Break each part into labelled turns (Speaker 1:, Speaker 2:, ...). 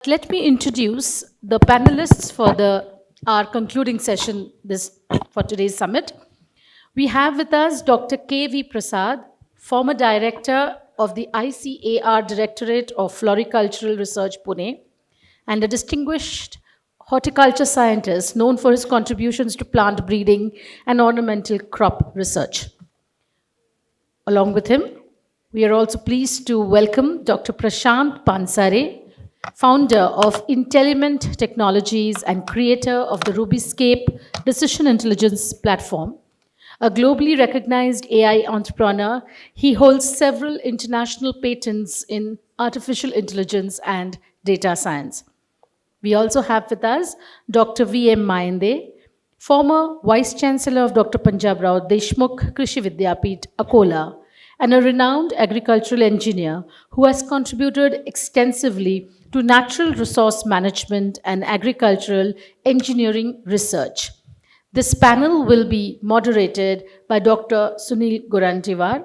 Speaker 1: Let me introduce the panelists for our concluding session for today's summit. We have with us Dr. K.V. Prasad, former director of the ICAR Directorate of Floricultural Research, Pune, and a distinguished horticulture scientist known for his contributions to plant breeding and ornamental crop research. Along with him, we are also pleased to welcome Dr. Prashant Pansare, founder of Intelligent Technologies and creator of the Rubyscape Decision Intelligence platform. A globally recognized AI entrepreneur, he holds several international patents in artificial intelligence and data science. We also have with us Dr. V.M. Mayande, former Vice Chancellor of Dr. Punjab Rao Deshmukh Krishi Vidyapeeth, Akola, and a renowned agricultural engineer who has contributed extensively to natural resource management and agricultural engineering research. This panel will be moderated by Dr. Sunil Gurantiwar,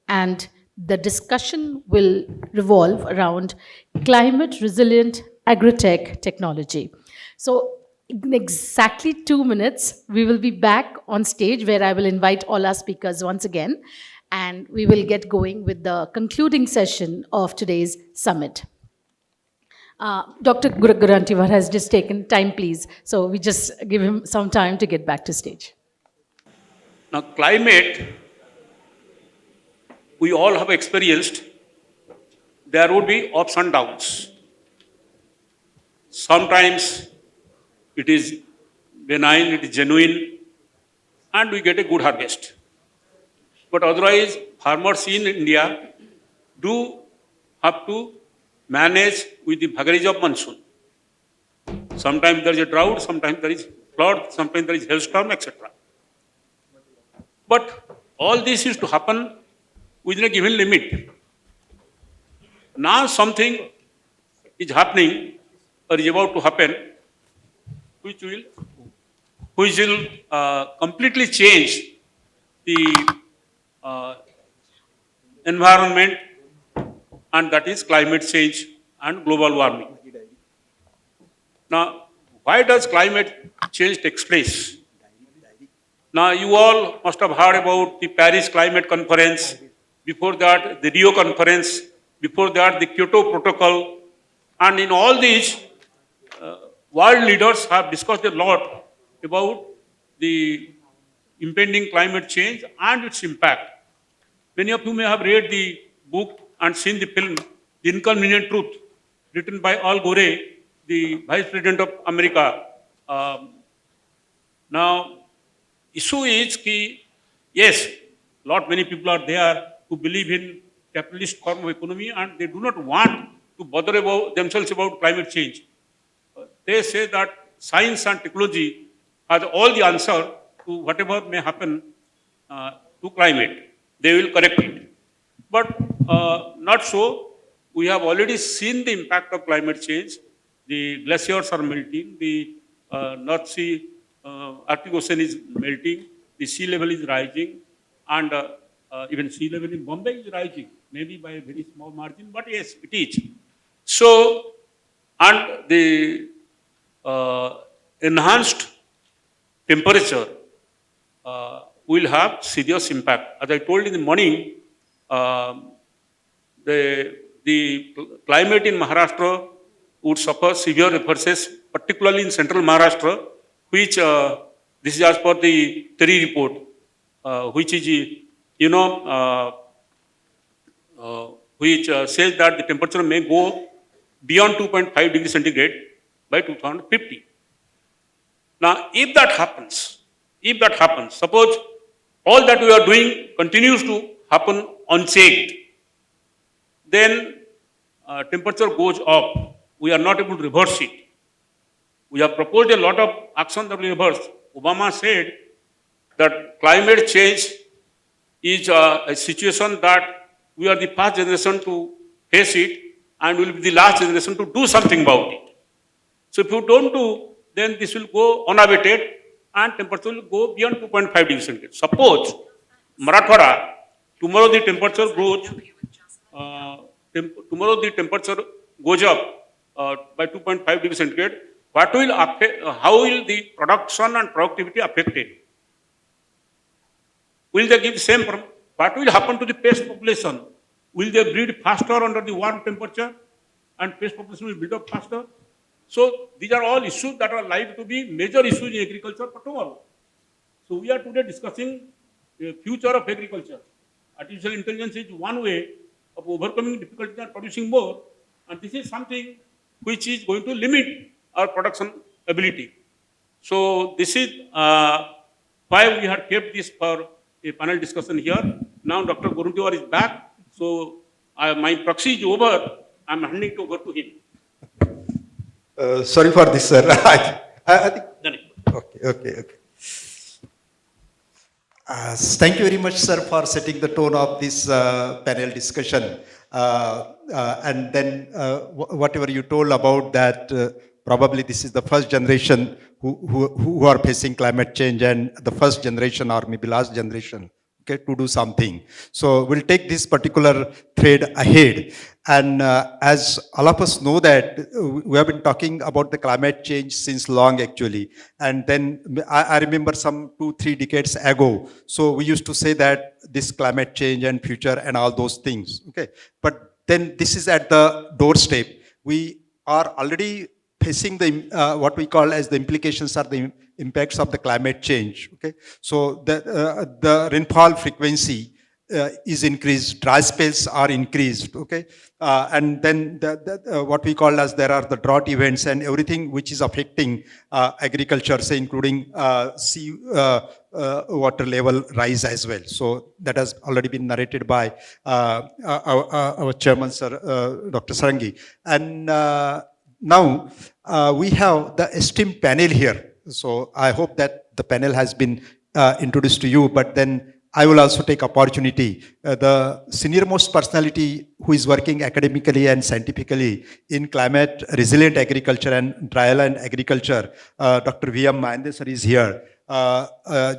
Speaker 1: and the discussion will revolve around climate resilient AgriTech technology. So, in exactly 2 minutes, we will be back on stage where I will invite all our speakers once again, and we will get going with the concluding session of today's summit. Dr. Gurantiwar has just taken time, please. So we just give him some time to get back to stage.
Speaker 2: Now, climate, we all have experienced, there would be ups and downs. Sometimes it is benign, it is genuine, and we get a good harvest. But otherwise, farmers in India do have to manage with the vagaries of monsoon. Sometimes there is a drought, sometimes there is flood, sometimes there is hailstorm, etc. But all this is to happen within a given limit. Now something is happening or is about to happen, which will completely change the environment, and that is climate change and global warming. Now, why does climate change take place? Now, you all must have heard about the Paris Climate Conference, before that the Rio Conference, before that the Kyoto Protocol, and in all these, world leaders have discussed a lot about the impending climate change and its impact. Many of you may have read the book and seen the film, The Inconvenient Truth, written by Al Gore, the Vice President of America. Now, issue is that, yes, many people are there who believe in capitalist form of economy and they do not want to bother about themselves about climate change. They say that science and technology has all the answer to whatever may happen to climate. They will correct it. But not so. We have already seen the impact of climate change. The glaciers are melting, the North Sea, Arctic Ocean is melting, the sea level is rising, and even sea level in Bombay is rising, maybe by a very small margin, but yes, it is. So, and the enhanced temperature will have serious impact. As I told in the morning, the climate in Maharashtra would suffer severe reverses, particularly in central Maharashtra, which this is as per the Terry report, which is, which says that the temperature may go beyond 2.5 degrees centigrade by 2050. Now, if that happens, suppose all that we are doing continues to happen unchecked, then temperature goes up. We are not able to reverse it. We have proposed a lot of action that we reverse. Obama said that climate change is a situation that we are the first generation to face it and will be the last generation to do something about it. So if you don't do, then this will go unabated and temperature will go beyond 2.5 degrees centigrade. Suppose Marathwada, tomorrow the temperature goes, tomorrow the temperature goes up by 2.5 degrees centigrade, what will affect, how will the production and productivity affected? Will they give same? What will happen to the pest population? Will they breed faster under the warm temperature, and pest population will build up faster? So these are all issues that are likely to be major issues in agriculture for tomorrow. So we are today discussing the future of agriculture. Artificial intelligence is one way of overcoming difficulties and producing more, and this is something which is going to limit our production ability. So this is why we had kept this for a panel discussion here. Now Dr. Goruntiwar is back, so my proxy is over. I'm handing it over to him.
Speaker 3: Sorry for this, sir. I think. Okay. Thank you very much, sir, for setting the tone of this panel discussion. And then whatever you told about that, probably this is the first generation who are facing climate change, and the first generation or maybe last generation, okay, to do something. So we'll take this particular thread ahead. And as all of us know that we have been talking about the climate change since long actually. And then I remember some 2-3 decades ago. So we used to say that this climate change and future and all those things. Okay. But then this is at the doorstep. We are already facing the what we call as the implications are the impacts of the climate change. Okay. So the rainfall frequency is increased, dry spells are increased, okay, and then what we call as there are the drought events and everything which is affecting agriculture, say including sea water level rise as well. So that has already been narrated by our chairman, sir, Dr. Sarangi. And now we have the esteemed panel here. So I hope that the panel has been introduced to you, but then I will also take opportunity. The senior most personality who is working academically and scientifically in climate resilient agriculture and dryland agriculture, Dr. V.M. Mahendra sir is here.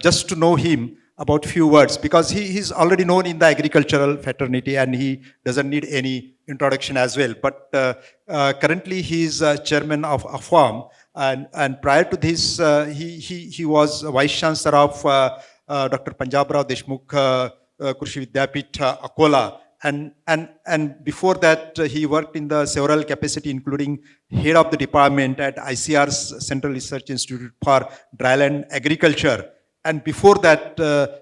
Speaker 3: Just to know him about few words, because he is already known in the agricultural fraternity and he doesn't need any introduction as well. But currently he is chairman of AFAM, and prior to this he was vice chancellor of Dr. Punjab Rao Deshmukh Krishi Vidyapith Akola, and before that he worked in the several capacity, including head of the department at ICR's Central Research Institute for Dryland Agriculture, and before that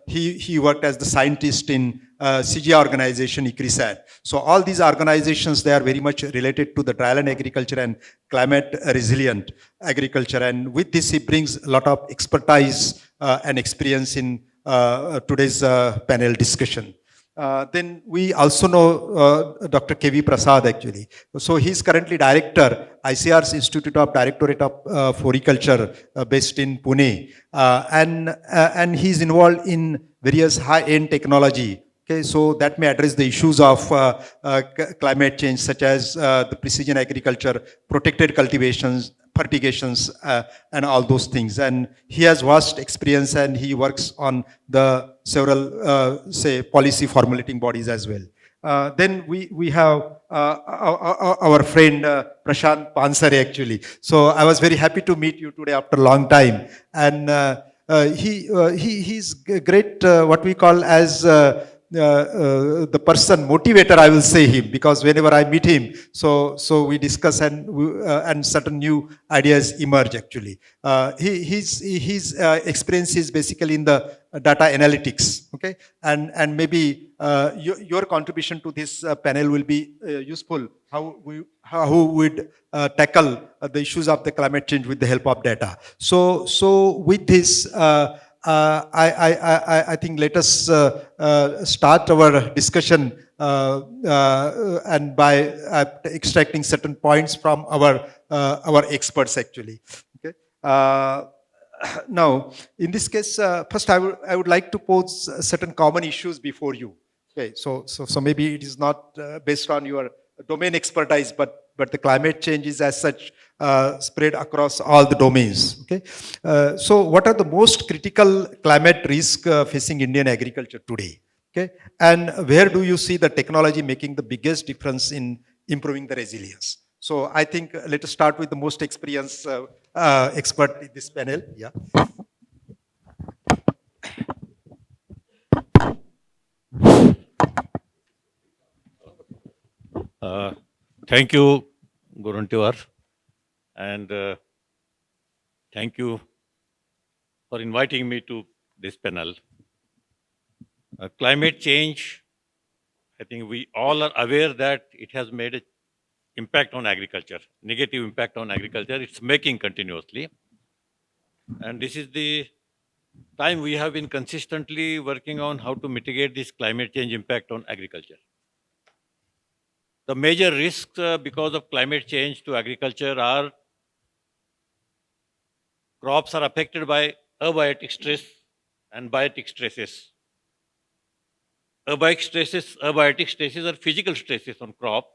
Speaker 3: he worked as the scientist in CGI organization ICRISAT. So all these organizations, they are very much related to the dryland agriculture and climate resilient agriculture, and with this he brings a lot of expertise and experience in today's panel discussion. Then we also know Dr. K.V. Prasad actually. So he's currently director, ICR's Institute of Directorate of Floriculture based in Pune. And he's involved in various high-end technology. Okay, so that may address the issues of climate change, such as the precision agriculture, protected cultivations, fertigations, and all those things. And he has vast experience and he works on the several, say, policy formulating bodies as well. Then we have our friend Prashant Pansare actually. So I was very happy to meet you today after a long time. And he's great, what we call as the person motivator, I will say him, because whenever I meet him, so we discuss and certain new ideas emerge actually. His experience is basically in the data analytics, okay, and maybe your contribution to this panel will be useful. How we would tackle the issues of the climate change with the help of data. So with this. I think let us start our discussion and by extracting certain points from our experts actually. Okay. Now, in this case, first I would like to pose certain common issues before you. Okay. So maybe it is not based on your domain expertise, but the climate change is as such spread across all the domains. Okay, so what are the most critical climate risk facing Indian agriculture today? Okay, and where do you see the technology making the biggest difference in improving the resilience? So I think let us start with the most experienced expert in this panel. Yeah.
Speaker 4: Uh, Thank you, Guruntiwar, and thank you for inviting me to this panel. Climate change, I think we all are aware that it has made an impact on agriculture, negative impact on agriculture. It's making continuously. And this is the time we have been consistently working on how to mitigate this climate change impact on agriculture. The major risks because of climate change to agriculture are crops are affected by abiotic stress and biotic stresses. Abiotic stresses are physical stresses on crop.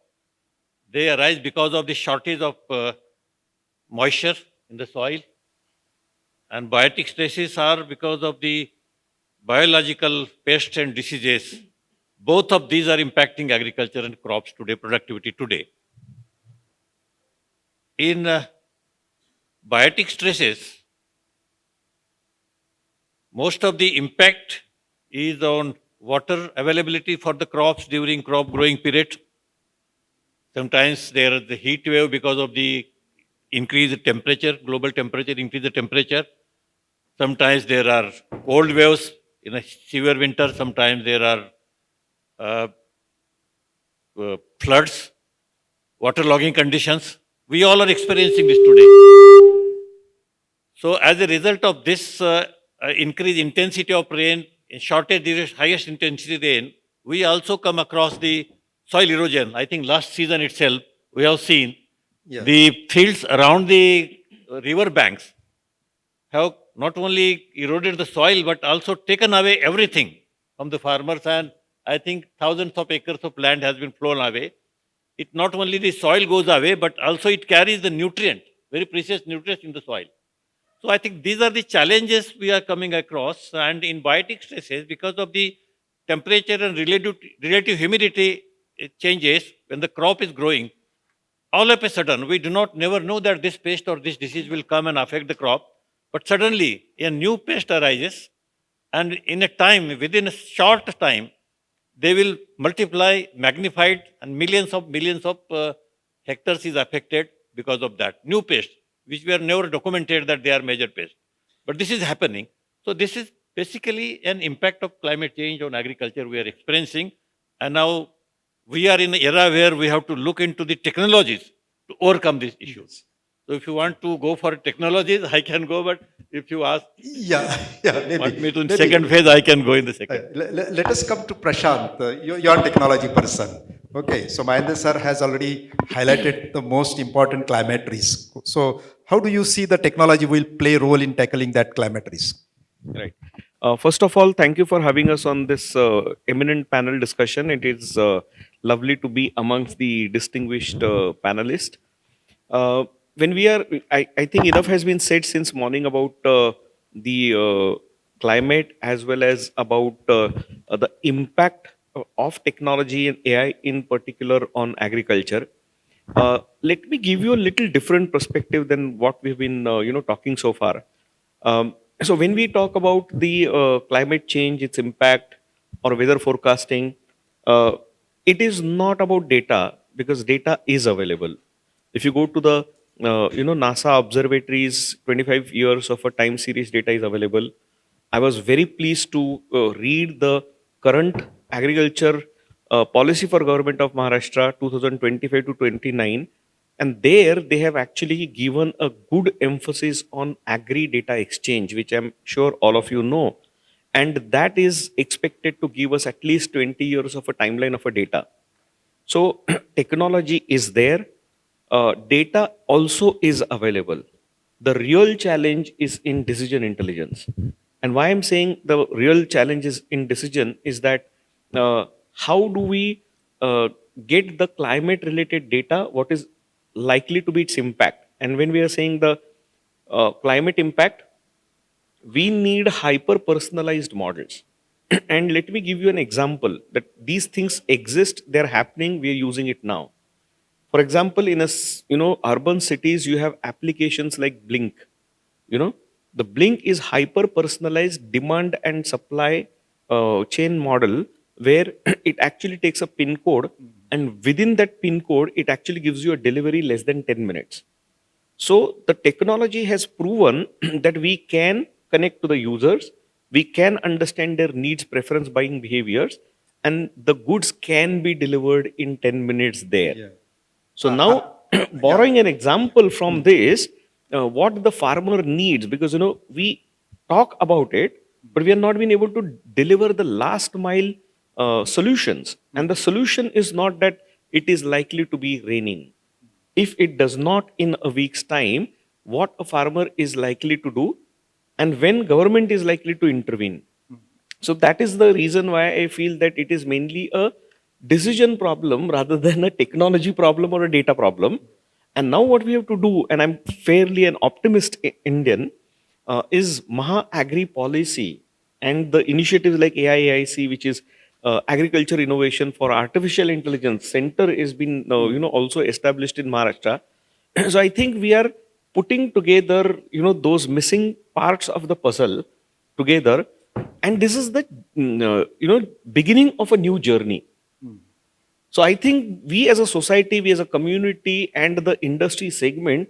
Speaker 4: They arise because of the shortage of moisture in the soil, and biotic stresses are because of the biological pests and diseases. Both of these are impacting agriculture and crops today, productivity today. In biotic stresses, most of the impact is on water availability for the crops during crop growing period. Sometimes there is the heat wave because of the increased temperature, global temperature, increase the temperature. Sometimes there are cold waves in a severe winter. Sometimes there are uh, floods, waterlogging conditions. We all are experiencing this today. So as a result of this increased intensity of rain, in shorter duration, highest intensity rain, we also come across the soil erosion. I think last season itself, we have seen
Speaker 3: Yeah.
Speaker 4: the fields around the river banks have not only eroded the soil, but also taken away everything from the farmers. And I think thousands of acres of land has been flown away. It not only the soil goes away, but also it carries the nutrient, very precious nutrients in the soil. So I think these are the challenges we are coming across. And in biotic stresses, because of the temperature and relative humidity changes when the crop is growing, all of a sudden we do not never know that this pest or this disease will come and affect the crop. But suddenly a new pest arises, and in a time, within a short time, they will multiply, magnified, and millions of hectares is affected because of that new pest, which were never documented that they are major pests. But this is happening. So this is basically an impact of climate change on agriculture we are experiencing. And now we are in an era where we have to look into the technologies to overcome these issues. So if you want to go for technologies, I can go, but if you ask
Speaker 3: Yeah, yeah,
Speaker 4: want me to in
Speaker 3: maybe.
Speaker 4: second phase, I can go in the second.
Speaker 3: Let us come to Prashant. You're a technology person. Okay, so Mahendra sir has already highlighted the most important climate risk. So, how do you see the technology will play a role in tackling that climate risk?
Speaker 5: Right. First of all, thank you for having us on this eminent panel discussion. It is lovely to be amongst the distinguished panelists. Uh, when we are, I think enough has been said since morning about the climate as well as about the impact of technology and AI in particular on agriculture. Let me give you a little different perspective than what we've been, talking so far. So when we talk about the climate change, its impact, or weather forecasting, uh, it is not about data because data is available. If you go to the NASA observatories, 25 years of a time series data is available. I was very pleased to read the current agriculture policy for government of Maharashtra 2025 to 29, and there they have actually given a good emphasis on agri data exchange, which I'm sure all of you know, and that is expected to give us at least 20 years of a timeline of a data. So technology is there, data also is available. The real challenge is in decision intelligence. And why I'm saying the real challenge is in decision is that how do we get the climate related data, what is likely to be its impact? And when we are saying the climate impact, we need hyper personalized models. And let me give you an example that these things exist, they're happening, we're using it now. For example, in urban cities, you have applications like Blink. You know, the Blink is hyper personalized demand and supply chain model where it actually takes a pin code, and within that pin code, it actually gives you a delivery less than 10 minutes. So the technology has proven that we can connect to the users, we can understand their needs, preference, buying behaviors, and the goods can be delivered in 10 minutes there.
Speaker 3: Yeah.
Speaker 5: So
Speaker 3: Uh, uh,
Speaker 5: now,
Speaker 3: yeah.
Speaker 5: borrowing an example from this, what the farmer needs, because we talk about it, but we are not being able to deliver the last mile solutions. And the solution is not that it is likely to be raining. If it does not in a week's time, what a farmer is likely to do, and when government is likely to intervene. So that is the reason why I feel that it is mainly a decision problem rather than a technology problem or a data problem. And now what we have to do, and I'm fairly an optimist Indian, is Maha Agri policy and the initiatives like AIIC, which is Agriculture Innovation for Artificial Intelligence Center, is been also established in Maharashtra. So I think we are putting together those missing parts of the puzzle together, and this is the beginning of a new journey. So I think we as a society, we as a community, and the industry segment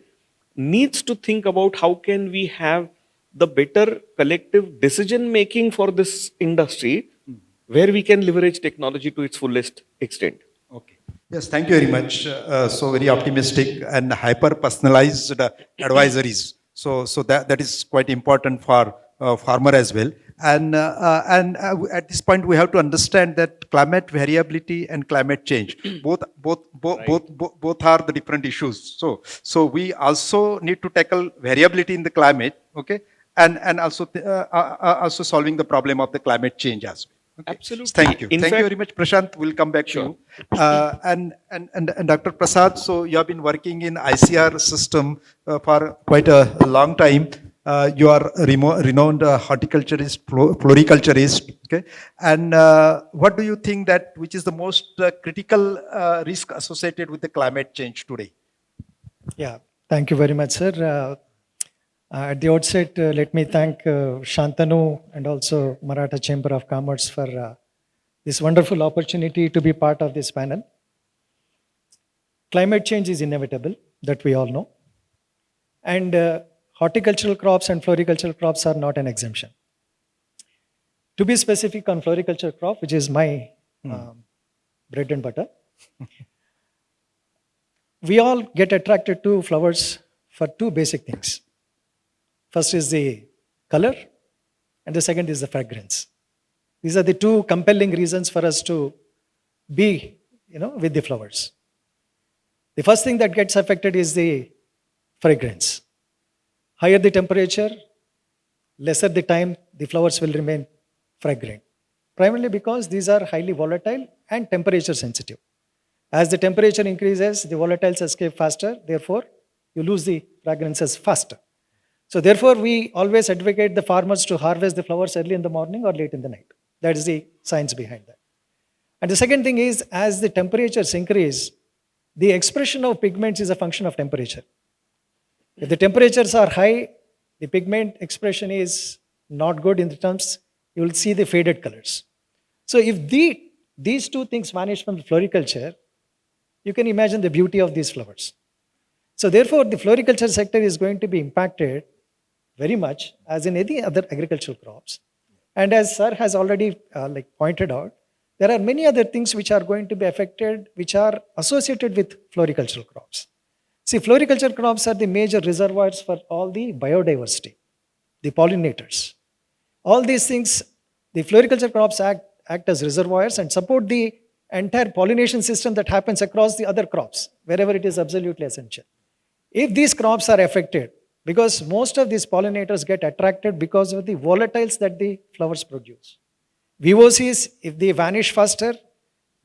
Speaker 5: needs to think about how can we have the better collective decision making for this industry, where we can leverage technology to its fullest extent.
Speaker 3: Okay. Yes, thank you very much. So very optimistic and hyper personalized advisories. So that is quite important for farmer as well. And at this point, we have to understand that climate variability and climate change both are the different issues. So we also need to tackle variability in the climate, okay, and also solving the problem of the climate change as well. Okay.
Speaker 5: Absolutely.
Speaker 3: Thank you.
Speaker 5: In
Speaker 3: Thank you
Speaker 5: fact-
Speaker 3: very much, Prashant. We'll come back
Speaker 5: Sure.
Speaker 3: to you. And Dr. Prasad, so you have been working in ICR system for quite a long time. You are a renowned horticulturist, floriculturist. Okay. And what do you think that which is the most critical risk associated with the climate change today?
Speaker 6: Yeah, thank you very much, sir. At the outset, let me thank Shantanu and also Maratha Chamber of Commerce for this wonderful opportunity to be part of this panel. Climate change is inevitable, that we all know. And horticultural crops and floricultural crops are not an exemption. To be specific on floriculture crop, which is my bread and butter, we all get attracted to flowers for two basic things. First is the color, and the second is the fragrance. These are the two compelling reasons for us to be, with the flowers. The first thing that gets affected is the fragrance. Higher the temperature, lesser the time the flowers will remain fragrant. Primarily because these are highly volatile and temperature sensitive. As the temperature increases, the volatiles escape faster, therefore you lose the fragrances faster. So therefore, we always advocate the farmers to harvest the flowers early in the morning or late in the night. That is the science behind that. And the second thing is, as the temperatures increase, the expression of pigments is a function of temperature. If the temperatures are high, the pigment expression is not good in the terms, you will see the faded colors. So if these two things vanish from the floriculture, you can imagine the beauty of these flowers. So therefore, the floriculture sector is going to be impacted very much as in any other agricultural crops. And as sir has already pointed out, there are many other things which are going to be affected, which are associated with floricultural crops. See, floriculture crops are the major reservoirs for all the biodiversity, the pollinators. All these things, the floriculture crops act as reservoirs and support the entire pollination system that happens across the other crops, wherever it is absolutely essential. If these crops are affected, because most of these pollinators get attracted because of the volatiles that the flowers produce. VOCs, if they vanish faster,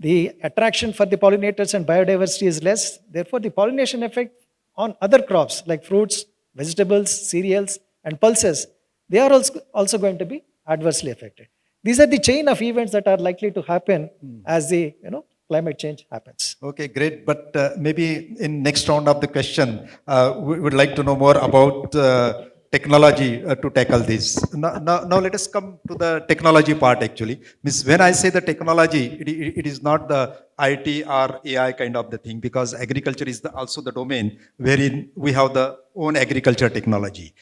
Speaker 6: the attraction for the pollinators and biodiversity is less. Therefore, the pollination effect on other crops like fruits, vegetables, cereals, and pulses, they are also going to be adversely affected. These are the chain of events that are likely to happen as the climate change happens.
Speaker 3: Okay, great. But maybe in next round of the question, we would like to know more about technology to tackle this. Now let us come to the technology part actually. Means when I say the technology, it is not the IT or AI kind of the thing, because agriculture is also the domain wherein we have the own agriculture technology.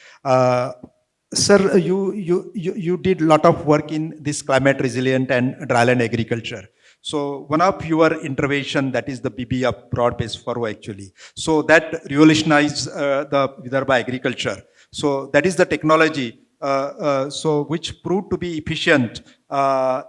Speaker 3: Sir, you did a lot of work in this climate resilient and dryland agriculture. So one of your intervention, that is the BBF, broad-based furrow actually. So that revolutionized the Vidarbha agriculture. So that is the technology, so which proved to be efficient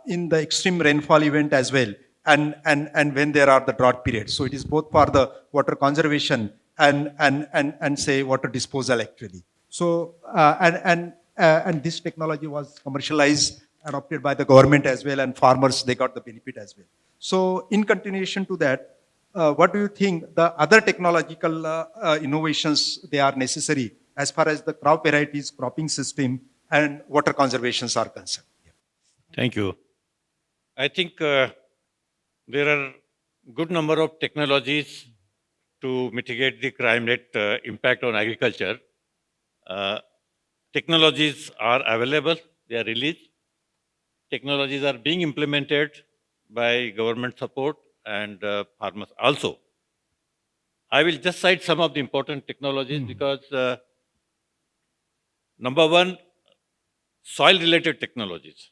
Speaker 3: in the extreme rainfall event as well, and when there are the drought periods. So it is both for the water conservation and say water disposal actually. So and this technology was commercialized, adopted by the government as well, and farmers they got the benefit as well. So in continuation to that, what do you think the other technological innovations they are necessary as far as the crop varieties, cropping system, and water conservations are concerned?
Speaker 4: Thank you. I think there are good number of technologies to mitigate the climate impact on agriculture. Technologies are available, they are released. Technologies are being implemented by government support and farmers also. I will just cite some of the important technologies because number one, soil related technologies.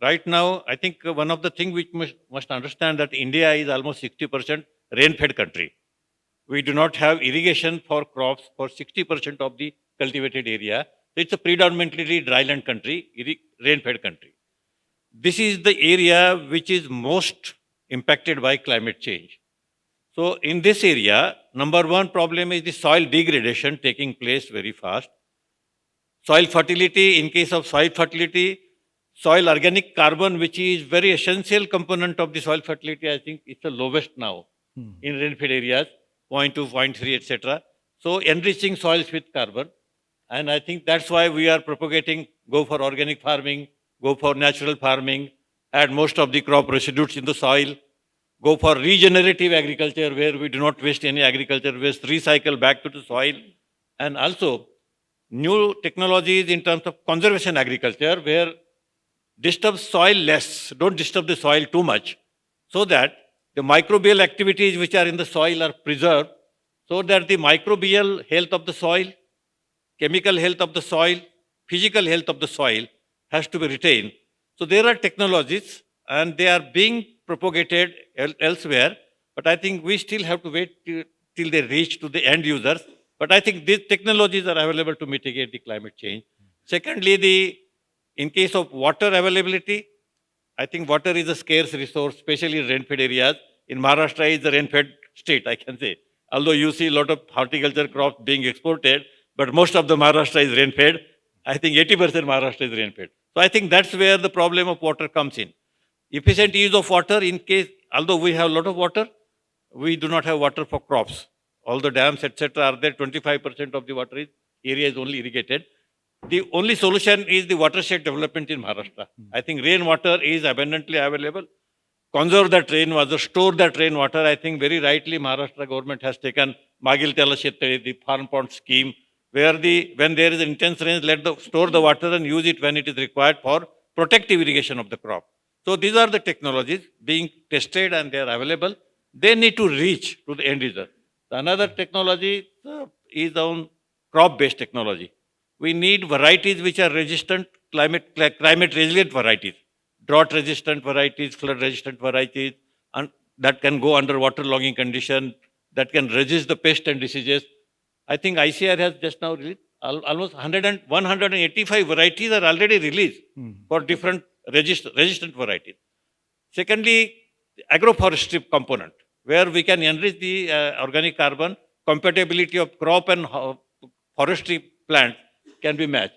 Speaker 4: Right now, I think one of the things which must understand that India is almost 60% rain-fed country. We do not have irrigation for crops for 60% of the cultivated area. It's a predominantly dryland country, rain-fed country. This is the area which is most impacted by climate change. So in this area, number one problem is the soil degradation taking place very fast. Soil fertility, in case of soil fertility, soil organic carbon, which is very essential component of the soil fertility, I think it's the lowest now in rain-fed areas, 0.2, 0.3, etc. So enriching soils with carbon. And I think that's why we are propagating, go for organic farming, go for natural farming, add most of the crop residues in the soil, go for regenerative agriculture where we do not waste any agriculture waste, recycle back to the soil. And also new technologies in terms of conservation agriculture where disturb soil less, don't disturb the soil too much, so that the microbial activities which are in the soil are preserved, so that the microbial health of the soil, chemical health of the soil, physical health of the soil has to be retained. So there are technologies and they are being propagated elsewhere, but I think we still have to wait till they reach to the end users. But I think these technologies are available to mitigate the climate change. Secondly, in case of water availability, I think water is a scarce resource, especially in rain-fed areas. In Maharashtra is a rain-fed state, I can say. Although you see a lot of horticulture crops being exported, but most of the Maharashtra is rain-fed. I think 80% Maharashtra is rain-fed. So I think that's where the problem of water comes in. Efficient use of water in case, although we have a lot of water, we do not have water for crops. All the dams, etc. are there, 25% of the water area is only irrigated. The only solution is the watershed development in Maharashtra. I think rainwater is abundantly available. Conserve that rainwater, store that rainwater. I think very rightly Maharashtra government has taken Magil Tela Shettari, the farm pond scheme, where when there is intense rain, store the water and use it when it is required for protective irrigation of the crop. So these are the technologies being tested and they are available. They need to reach to the end user. Another technology is on crop-based technology. We need varieties which are resistant, climate resilient varieties, drought resistant varieties, flood resistant varieties, and that can go under waterlogging condition, that can resist the pest and diseases. I think ICR has just now released almost 185 varieties are already released for different resistant varieties. Secondly, agroforestry component, where we can enrich the organic carbon, compatibility of crop and forestry plants can be matched.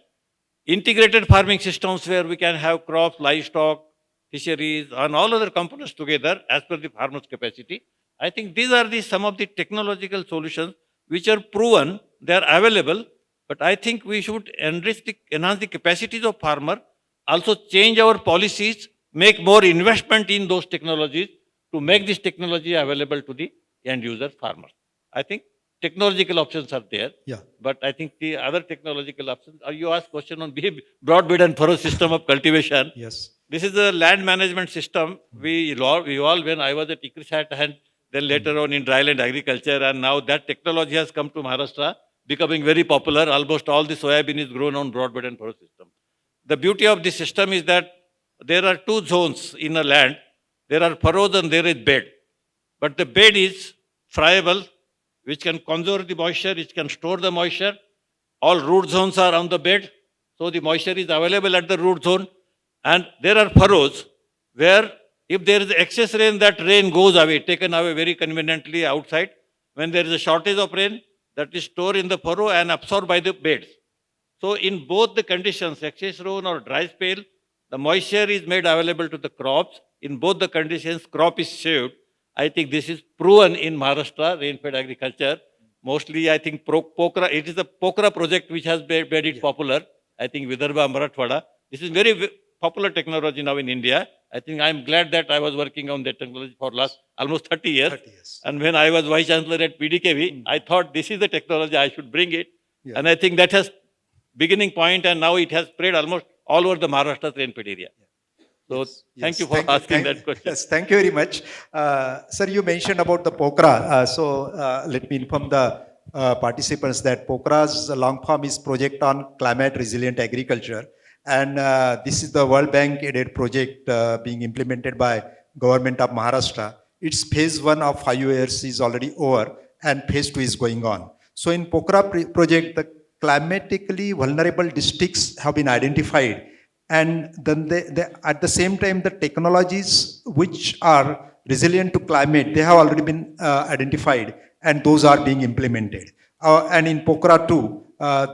Speaker 4: Integrated farming systems where we can have crops, livestock, fisheries, and all other components together as per the farmer's capacity. I think these are some of the technological solutions which are proven, they are available, but I think we should enhance the capacities of farmer, also change our policies, make more investment in those technologies, to make this technology available to the end user farmers. I think technological options are there,
Speaker 3: Yeah.
Speaker 4: but I think the other technological options, you asked question on broadbed and furrow system of cultivation.
Speaker 3: Yes.
Speaker 4: This is a land management system we evolved when I was at ICRISAT and then later on in dryland agriculture, and now that technology has come to Maharashtra, becoming very popular. Almost all the soybean is grown on broadbed and furrow system. The beauty of this system is that there are two zones in a land. There are furrows and there is bed. But the bed is friable, which can conserve the moisture, which can store the moisture. All root zones are on the bed, so the moisture is available at the root zone. And there are furrows where if there is excess rain, that rain goes away, taken away very conveniently outside. When there is a shortage of rain, that is stored in the furrow and absorbed by the beds. So in both the conditions, excess rain or dry spell, the moisture is made available to the crops. In both the conditions, crop is saved. I think this is proven in Maharashtra, rain-fed agriculture. Mostly, I think Pokra, it is the Pokra project which has made it popular. I think Vidarbha, Marathwada. This is very popular technology now in India. I think I'm glad that I was working on that technology for last almost 30 years.
Speaker 3: 30 years.
Speaker 4: And when I was Vice Chancellor at PDKV, I thought this is the technology, I should bring it.
Speaker 3: Yeah.
Speaker 4: And I think that has beginning point, and now it has spread almost all over the Maharashtra rain-fed area. So thank you for asking that question.
Speaker 3: Yes, thank you very much. Sir, you mentioned about the POCRA. Let me inform the participants that POCRA's long form is Project on Climate Resilient Agriculture. And this is the World Bank aided project being implemented by Government of Maharashtra. Its phase 1 of 5 years is already over and phase 2 is going on. So in POCRA project, the climatically vulnerable districts have been identified, and then at the same time the technologies which are resilient to climate, they have already been identified, and those are being implemented. And in POCRA too,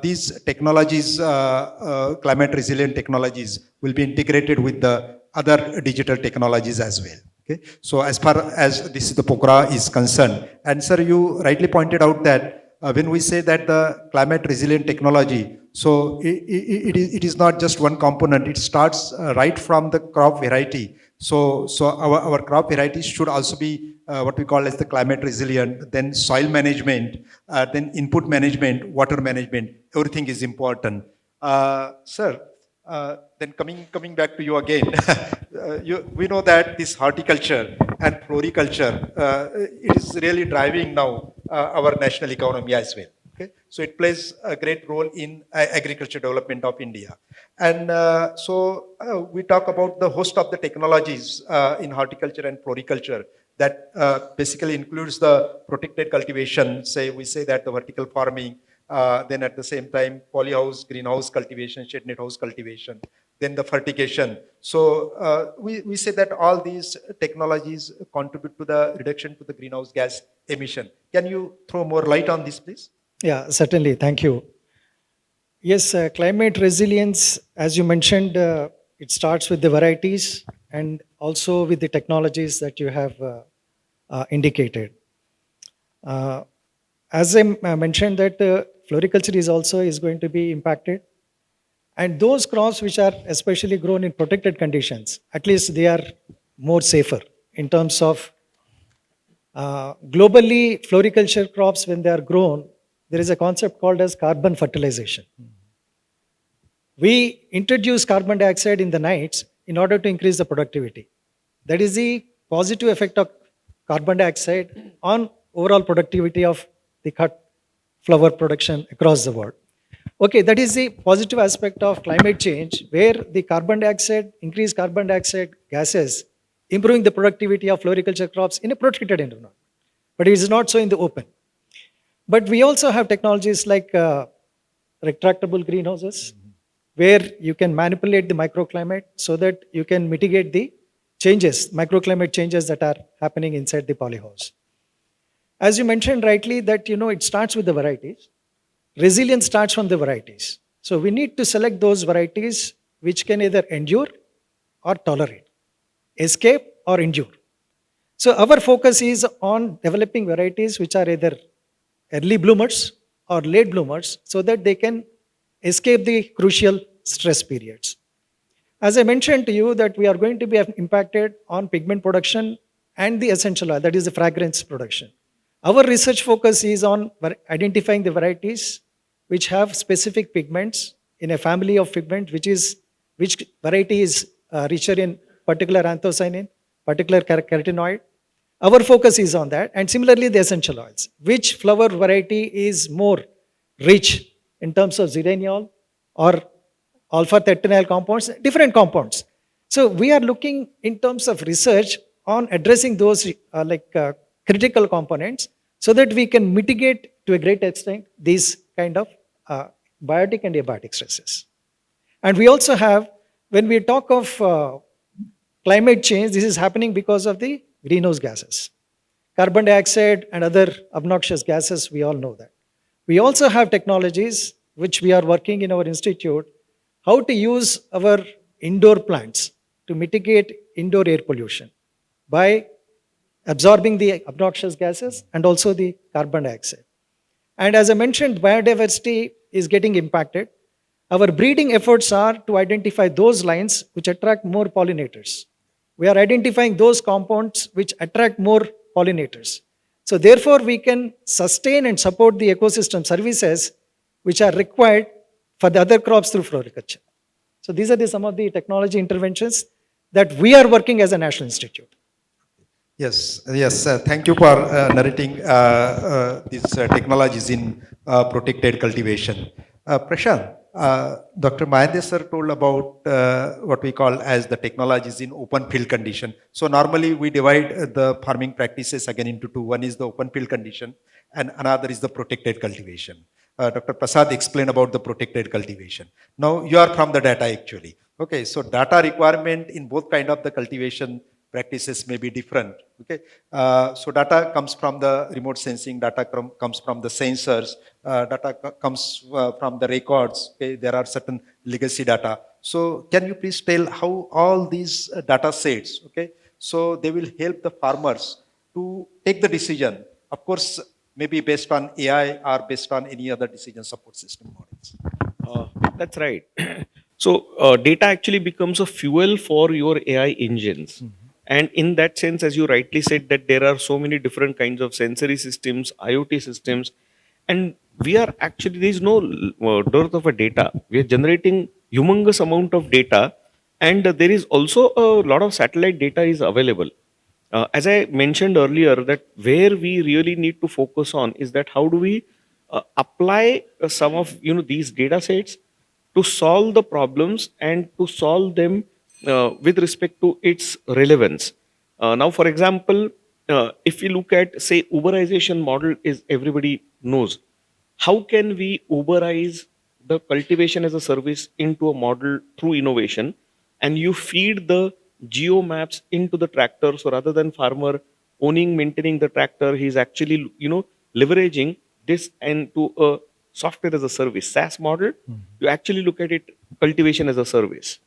Speaker 3: these technologies, climate resilient technologies, will be integrated with the other digital technologies as well. Okay, so as far as this is the POCRA is concerned, and sir, you rightly pointed out that when we say that the climate resilient technology, so it is not just one component, it starts right from the crop variety. So our crop varieties should also be what we call as the climate resilient, then soil management, then input management, water management, everything is important. Sir, then coming back to you again, we know that this horticulture and floriculture, it is really driving now our national economy as well. Okay, so it plays a great role in agriculture development of India. And we talk about the host of the technologies in horticulture and floriculture that basically includes the protected cultivation. We say that the vertical farming, then at the same time polyhouse, greenhouse cultivation, shade net house cultivation, then the fertigation. So we say that all these technologies contribute to the reduction to the greenhouse gas emission. Can you throw more light on this, please?
Speaker 6: Yeah, certainly. Thank you. Yes, climate resilience, as you mentioned, it starts with the varieties and also with the technologies that you have indicated. As I mentioned that floriculture is going to be impacted, and those crops which are especially grown in protected conditions, at least they are more safer in terms of globally floriculture crops. When they are grown, there is a concept called as carbon fertilization. We introduce carbon dioxide in the nights in order to increase the productivity. That is the positive effect of carbon dioxide on overall productivity of the cut flower production across the world. Okay, that is the positive aspect of climate change, where the increased carbon dioxide gases, improving the productivity of floriculture crops in a protected environment. But it is not so in the open. But we also have technologies like retractable greenhouses, where you can manipulate the microclimate so that you can mitigate the microclimate changes that are happening inside the polyhouse. As you mentioned rightly, that it starts with the varieties. Resilience starts from the varieties. So we need to select those varieties which can either endure or tolerate, escape or endure. So our focus is on developing varieties which are either early bloomers or late bloomers, so that they can escape the crucial stress periods. As I mentioned to you that we are going to be impacted on pigment production and the essential oil, that is the fragrance production. Our research focus is on identifying the varieties which have specific pigments in a family of pigments, which variety is richer in particular anthocyanin, particular carotenoid. Our focus is on that. And similarly, the essential oils. Which flower variety is more rich in terms of xyleniol or alpha tetraenol compounds, different compounds. So we are looking in terms of research on addressing those critical components so that we can mitigate to a great extent these kind of biotic and abiotic stresses. And we also have, when we talk of climate change, this is happening because of the greenhouse gases. Carbon dioxide and other obnoxious gases, we all know that. We also have technologies which we are working in our institute, how to use our indoor plants to mitigate indoor air pollution by absorbing the obnoxious gases and also the carbon dioxide. And as I mentioned, biodiversity is getting impacted. Our breeding efforts are to identify those lines which attract more pollinators. We are identifying those compounds which attract more pollinators. So therefore, we can sustain and support the ecosystem services which are required for the other crops through floriculture. So these are some of the technology interventions that we are working as a national institute.
Speaker 3: Yes, yes. Thank you for narrating these technologies in protected cultivation. Prashant, Dr. Mahendra sir told about what we call as the technologies in open field condition. So normally we divide the farming practices again into two. One is the open field condition and another is the protected cultivation. Dr. Prasad explained about the protected cultivation. Now you are from the data actually. Okay, so data requirement in both kind of the cultivation practices may be different. Okay, so data comes from the remote sensing, data comes from the sensors, comes from the records. Okay, there are certain legacy data. So can you please tell how all these data sets, okay, so they will help the farmers to take the decision, of course, maybe based on AI or based on any other decision support system models.
Speaker 5: That's right. So data actually becomes a fuel for your AI engines. And in that sense, as you rightly said, that there are so many different kinds of sensory systems, IoT systems, and we are actually, there is no dearth of a data. We are generating humongous amount of data, and there is also a lot of satellite data is available. As I mentioned earlier, that where we really need to focus on is that how do we apply some of these data sets to solve the problems and to solve them with respect to its relevance. Now, for example, if we look at say Uberization model, is everybody knows. How can we Uberize the cultivation as a service into a model through innovation, and you feed the geo maps into the tractor, so rather than farmer owning maintaining the tractor, he's actually leveraging this into a software as a service SaaS model. You actually look at it cultivation as a service.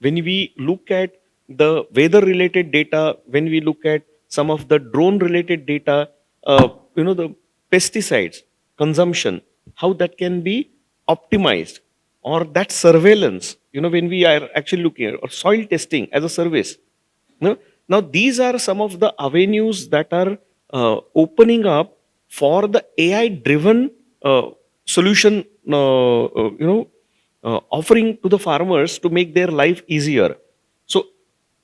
Speaker 5: When we look at the weather related data, when we look at some of the drone related data, the pesticides consumption, how that can be optimized, or that surveillance, when we are actually looking at, or soil testing as a service. Now these are some of the avenues that are opening up for the AI driven solution, offering to the farmers to make their life easier. So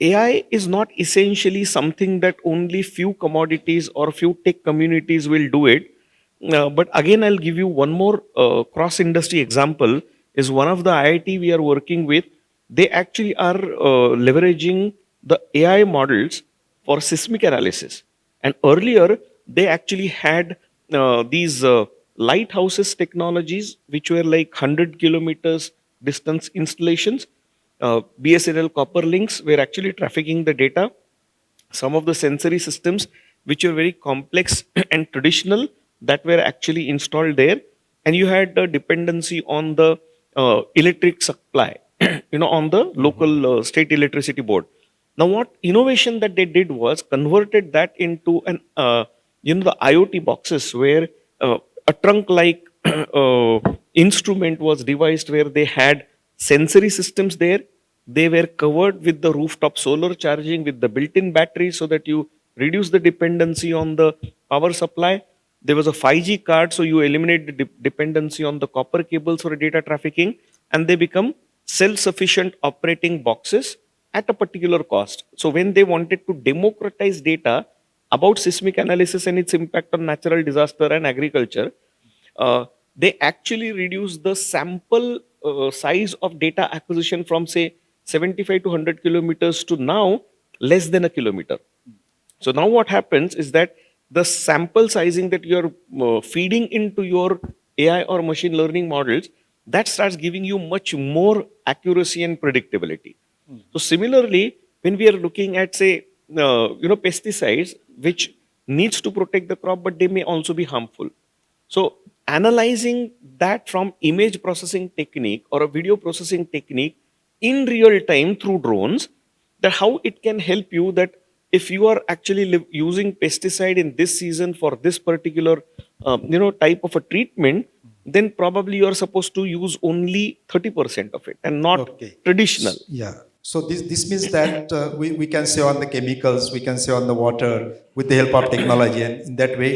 Speaker 5: AI is not essentially something that only few commodities or few tech communities will do it. But again, I'll give you one more cross-industry example. Is one of the IIT we are working with. They actually are leveraging the AI models for seismic analysis. And earlier, they actually had these lighthouses technologies, which were like 100 kilometers distance installations. BSNL copper links were actually trafficking the data. Some of the sensory systems which were very complex and traditional, that were actually installed there, and you had the dependency on the electric supply on the local state electricity board. Now what innovation that they did was converted that into an the IoT boxes, where a trunk like instrument was devised, where they had sensory systems there. They were covered with the rooftop solar charging with the built-in battery, so that you reduce the dependency on the power supply. There was a 5G card, so you eliminate the dependency on the copper cables for data trafficking, and they become self-sufficient operating boxes at a particular cost. So when they wanted to democratize data about seismic analysis and its impact on natural disaster and agriculture, they actually reduce the sample size of data acquisition from say 75 to 100 kilometers to now less than a kilometer. So now what happens is that the sample sizing that you're feeding into your AI or machine learning models, that starts giving you much more accuracy and predictability. So similarly, when we are looking at say, pesticides, which needs to protect the crop, but they may also be harmful. So analyzing that from image processing technique or a video processing technique in real time through drones, that how it can help you that if you are actually using pesticide in this season for this particular type of a treatment, then probably you are supposed to use only 30% of it and not
Speaker 3: Okay.
Speaker 5: traditional.
Speaker 3: Yeah. So this means that we can say on the chemicals, we can say on the water with the help of technology, and in that way,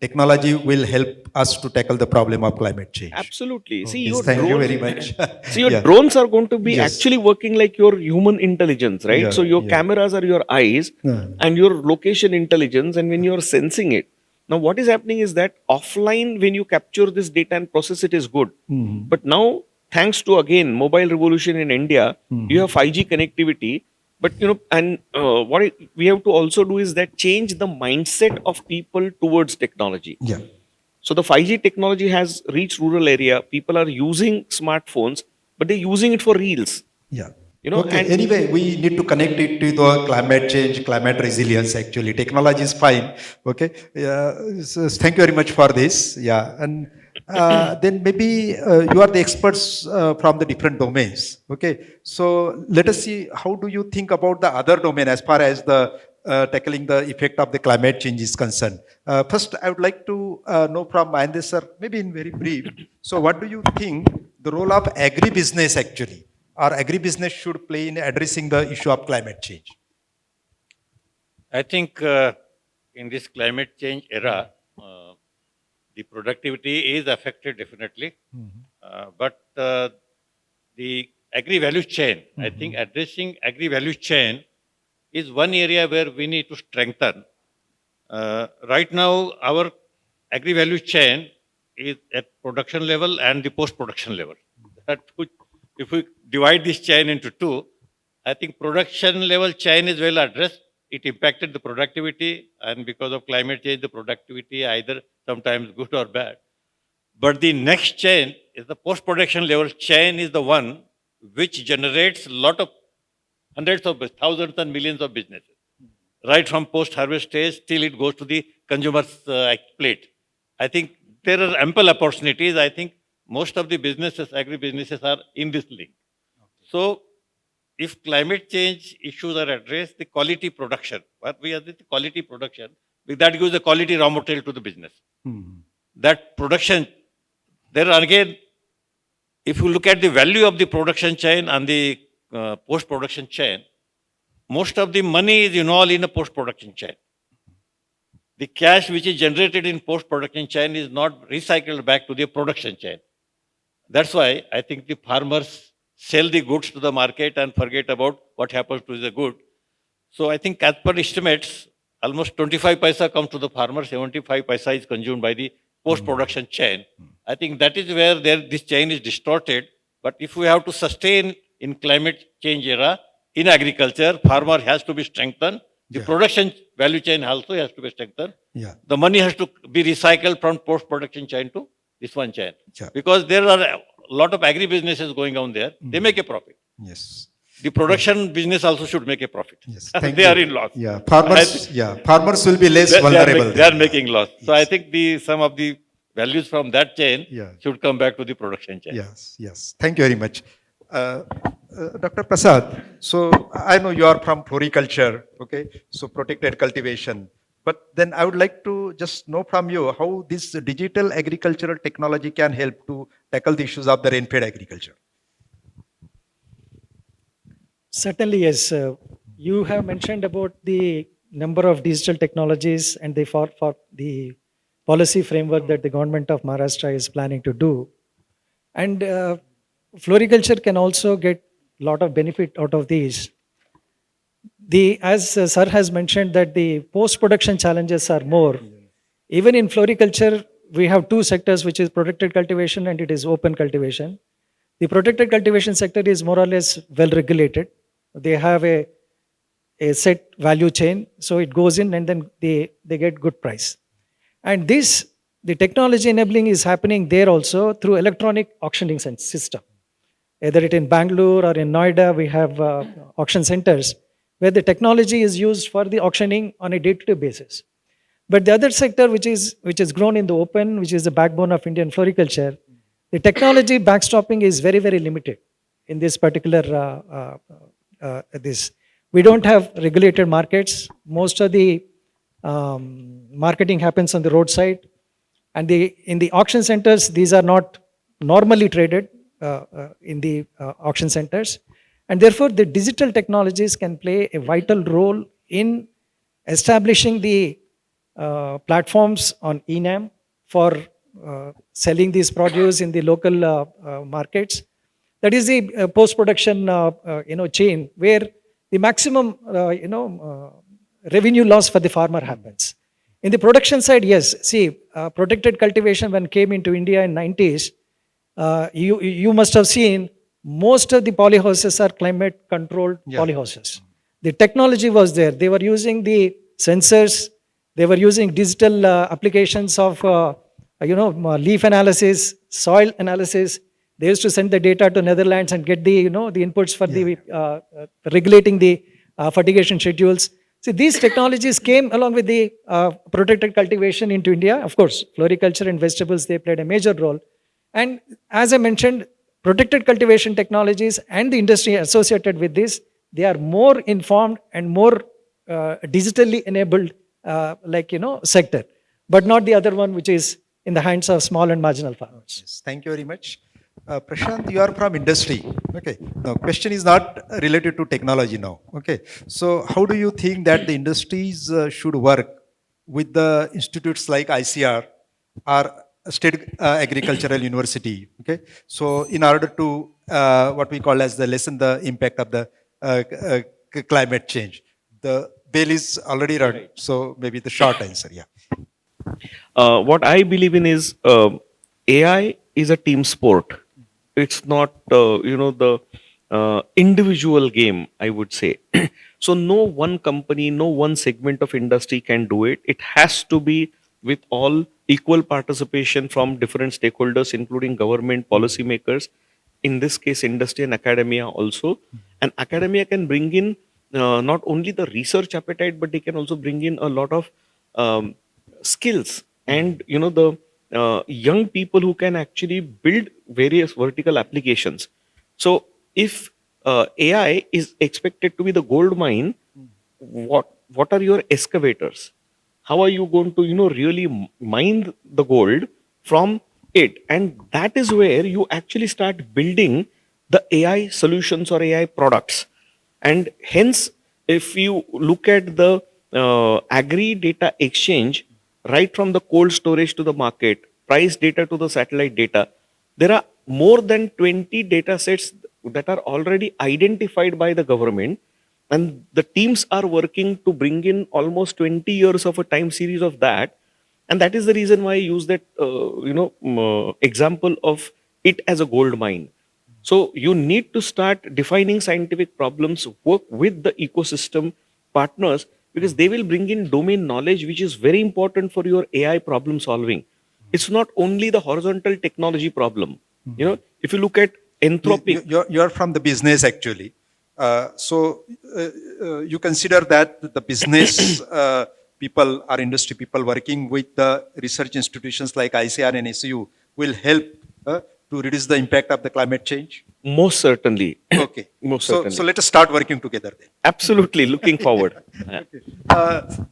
Speaker 3: technology will help us to tackle the problem of climate change.
Speaker 5: Absolutely. See,
Speaker 3: Okay.
Speaker 5: your
Speaker 3: Thank you
Speaker 5: drones.
Speaker 3: very much.
Speaker 5: See, your
Speaker 3: Yeah.
Speaker 5: drones are going to be
Speaker 3: Yes.
Speaker 5: actually working like your human intelligence, right?
Speaker 3: Yeah,
Speaker 5: So your
Speaker 3: yeah.
Speaker 5: cameras are your eyes
Speaker 3: Yeah.
Speaker 5: and your location intelligence, and when you're sensing it. Now, what is happening is that offline, when you capture this data and process it, is good. But now, thanks to again mobile revolution in India, you have 5G connectivity. But and we have to also do is that change the mindset of people towards technology.
Speaker 3: Yeah.
Speaker 5: So the 5G technology has reached rural area. People are using smartphones, but they're using it for reels.
Speaker 3: Yeah.
Speaker 5: You know,
Speaker 3: Okay.
Speaker 5: and
Speaker 3: Anyway, we need to connect it to the climate change, climate resilience. Actually, technology is fine. Okay. Yeah. So thank you very much for this. Yeah. And then maybe you are the experts from the different domains. Okay. So let us see, how do you think about the other domain as far as the tackling the effect of the climate change is concerned? First, I would like to know from Mahendra sir, maybe in very brief. So, what do you think the role of agribusiness actually, or agribusiness should play in addressing the issue of climate change?
Speaker 4: I think in this climate change era, the productivity is affected definitely. But the agri value chain, I think addressing agri value chain is one area where we need to strengthen. Right now, our agri value chain is at production level and the post production level. If we divide this chain into two, I think production level chain is well addressed. It impacted the productivity, and because of climate change, the productivity either sometimes good or bad. But the next chain is the post production level chain, is the one which generates a lot of hundreds of thousands and millions of businesses, right from post harvest stage till it goes to the consumer's plate. I think there are ample opportunities. I think most of the businesses, agri businesses, are in this link. So, if climate change issues are addressed, the quality production, what we are the quality production, that gives the quality raw material to the business. That production, there are again, if you look at the value of the production chain and the post production chain, most of the money is involved in the post production chain. The cash which is generated in post production chain is not recycled back to the production chain. That's why I think the farmers sell the goods to the market and forget about what happens to the good. So I think as per estimates, almost 25 paisa comes to the farmer, 75 paisa is consumed by the post-production chain. I think that is where this chain is distorted. But if we have to sustain in climate change era, in agriculture, farmer has to be strengthened. The
Speaker 3: Yeah.
Speaker 4: production value chain also has to be strengthened.
Speaker 3: Yeah.
Speaker 4: The money has to be recycled from post-production chain to this one chain.
Speaker 3: Yeah.
Speaker 4: Because there are a lot of agri-businesses going on there. They make a profit.
Speaker 3: Yes.
Speaker 4: The production business also should make a profit.
Speaker 3: Yes. Thank
Speaker 4: They
Speaker 3: you.
Speaker 4: are in loss.
Speaker 3: Yeah. Farmers. Yeah. Farmers will be less vulnerable.
Speaker 4: They are
Speaker 3: then.
Speaker 4: making loss. So I think some of the values from that chain
Speaker 3: Yeah.
Speaker 4: should come back to the production chain.
Speaker 3: Yes, yes. Thank you very much. Dr. Prasad, so I know you are from floriculture, okay? So protected cultivation. But then I would like to just know from you how this digital agricultural technology can help to tackle the issues of the rain-fed agriculture.
Speaker 6: Certainly, yes. You have mentioned about the number of digital technologies and for the policy framework that the government of Maharashtra is planning to do. And floriculture can also get a lot of benefit out of these. As Sir has mentioned, that the post-production challenges are more. Even in floriculture, we have two sectors, which is protected cultivation and it is open cultivation. The protected cultivation sector is more or less well regulated. They have a set value chain, so it goes in and then they get good price. And the technology enabling is happening there also through electronic auctioning system. Either it in Bangalore or in Noida, we have auction centers where the technology is used for the auctioning on a day-to-day basis. But the other sector, which is grown in the open, which is the backbone of Indian floriculture, the technology backstopping is very, very limited in this particular this. We don't have regulated markets. Most of the marketing happens on the roadside, and in the auction centers, these are not normally traded in the auction centers, and therefore the digital technologies can play a vital role in establishing the platforms on ENAM for selling these produce in the local markets. That is the post-production chain where the maximum revenue loss for the farmer happens. In the production side, yes. See, protected cultivation when came into India in 90s, you must have seen most of the polyhouses are climate controlled polyhouses. The technology was there. They were using the sensors. They were using digital applications of leaf analysis, soil analysis. They used to send the data to Netherlands and get the inputs for the regulating the fertigation schedules. See, these technologies came along with the protected cultivation into India. Of course, floriculture and vegetables, they played a major role. And as I mentioned, protected cultivation technologies and the industry associated with this, they are more informed and more digitally enabled sector, but not the other one, which is in the hands of small and marginal farmers.
Speaker 3: Yes, thank you very much. Prashant, you are from industry. Okay. Now, question is not related to technology now. Okay. So, how do you think that the industries should work with the institutes like ICR or state agricultural university? Okay. So, in order to what we call as the lessen the impact of the climate change, the bell is already run. So, maybe the short answer. Yeah.
Speaker 5: What I believe in is AI is a team sport. It's not, the individual game, I would say. So no one company, no one segment of industry can do it. It has to be with all equal participation from different stakeholders, including government, policymakers, in this case, industry and academia also. And academia can bring in not only the research appetite, but they can also bring in a lot of skills and the young people who can actually build various vertical applications. So if AI is expected to be the gold mine, what are your excavators? How are you going to really mine the gold from it? And that is where you actually start building the AI solutions or AI products. And hence, if you look at the agri data exchange, right from the cold storage to the market, price data to the satellite data, there are more than 20 data sets that are already identified by the government, and the teams are working to bring in almost 20 years of a time series of that. And that is the reason why I use that example of it as a gold mine. So you need to start defining scientific problems, work with the ecosystem partners, because they will bring in domain knowledge, which is very important for your AI problem solving. It's not only the horizontal technology problem. If you look at Anthropic.
Speaker 3: You're from the business actually. You consider that the business people or industry people working with the research institutions like ICR and SU will help to reduce the impact of the climate change?
Speaker 5: Most certainly.
Speaker 3: Okay.
Speaker 5: Most certainly.
Speaker 3: So let us start working together then.
Speaker 5: Absolutely. Looking forward. Yeah.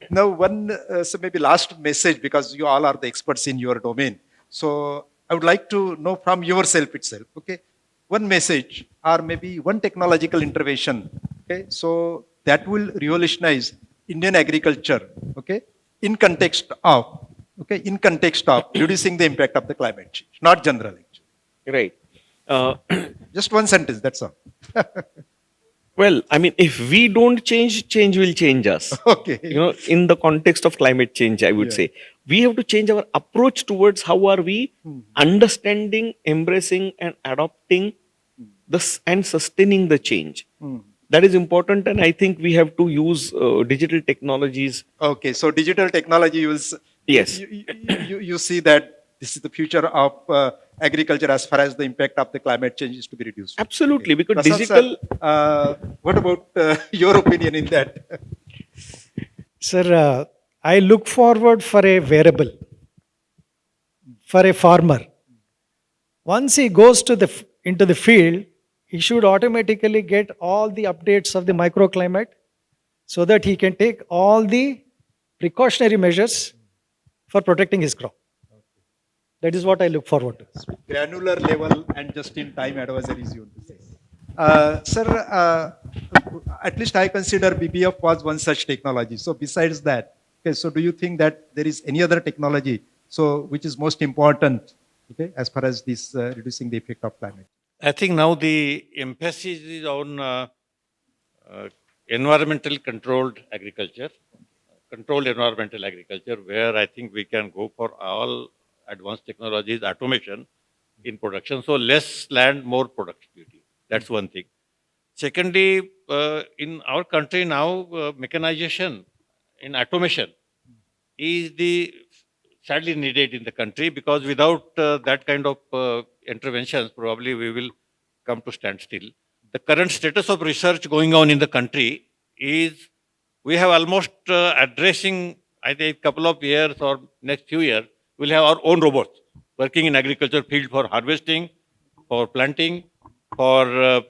Speaker 3: Now, so maybe last message, because you all are the experts in your domain. So I would like to know from yourself itself, okay, one message or maybe one technological intervention, okay, so that will revolutionize Indian agriculture, okay, in context of, reducing the impact of the climate change, not general actually.
Speaker 5: Right. Uh,
Speaker 3: Just one sentence, that's all.
Speaker 5: well, I mean, if we don't change, change will change us.
Speaker 3: Okay.
Speaker 5: In the context of climate change, I would
Speaker 3: Yeah.
Speaker 5: say we have to change our approach towards how are we understanding, embracing, and adopting this and sustaining the change. That is important, and I think we have to use digital technologies.
Speaker 3: Okay, so digital technology
Speaker 5: Yes,
Speaker 3: you see that this is the future of agriculture as far as the impact of the climate change is to be reduced.
Speaker 5: absolutely, because
Speaker 3: Prasad
Speaker 5: digital.
Speaker 3: sir, what about your opinion in that?
Speaker 6: Sir, I look forward for a wearable for a farmer. Once he goes into the field, he should automatically get all the updates of the microclimate so that he can take all the precautionary measures for protecting his crop. That is what I look forward to.
Speaker 3: Granular level and just-in-time advisories, you want to say. Sir, at least I consider BBF was one such technology. So besides that, okay, so do you think that there is any other technology so which is most important, okay, as far as this reducing the effect of climate?
Speaker 4: I think now the emphasis is on environmental controlled environmental agriculture, where I think we can go for all advanced technologies, automation in production. So less land, more productivity. That's one thing. Secondly, in our country now, mechanization in automation is the sadly needed in the country, because without that kind of interventions, probably we will come to standstill. The current status of research going on in the country is we have almost addressing, I think, couple of years or next few years, we'll have our own robots working in agriculture field for harvesting, for planting, for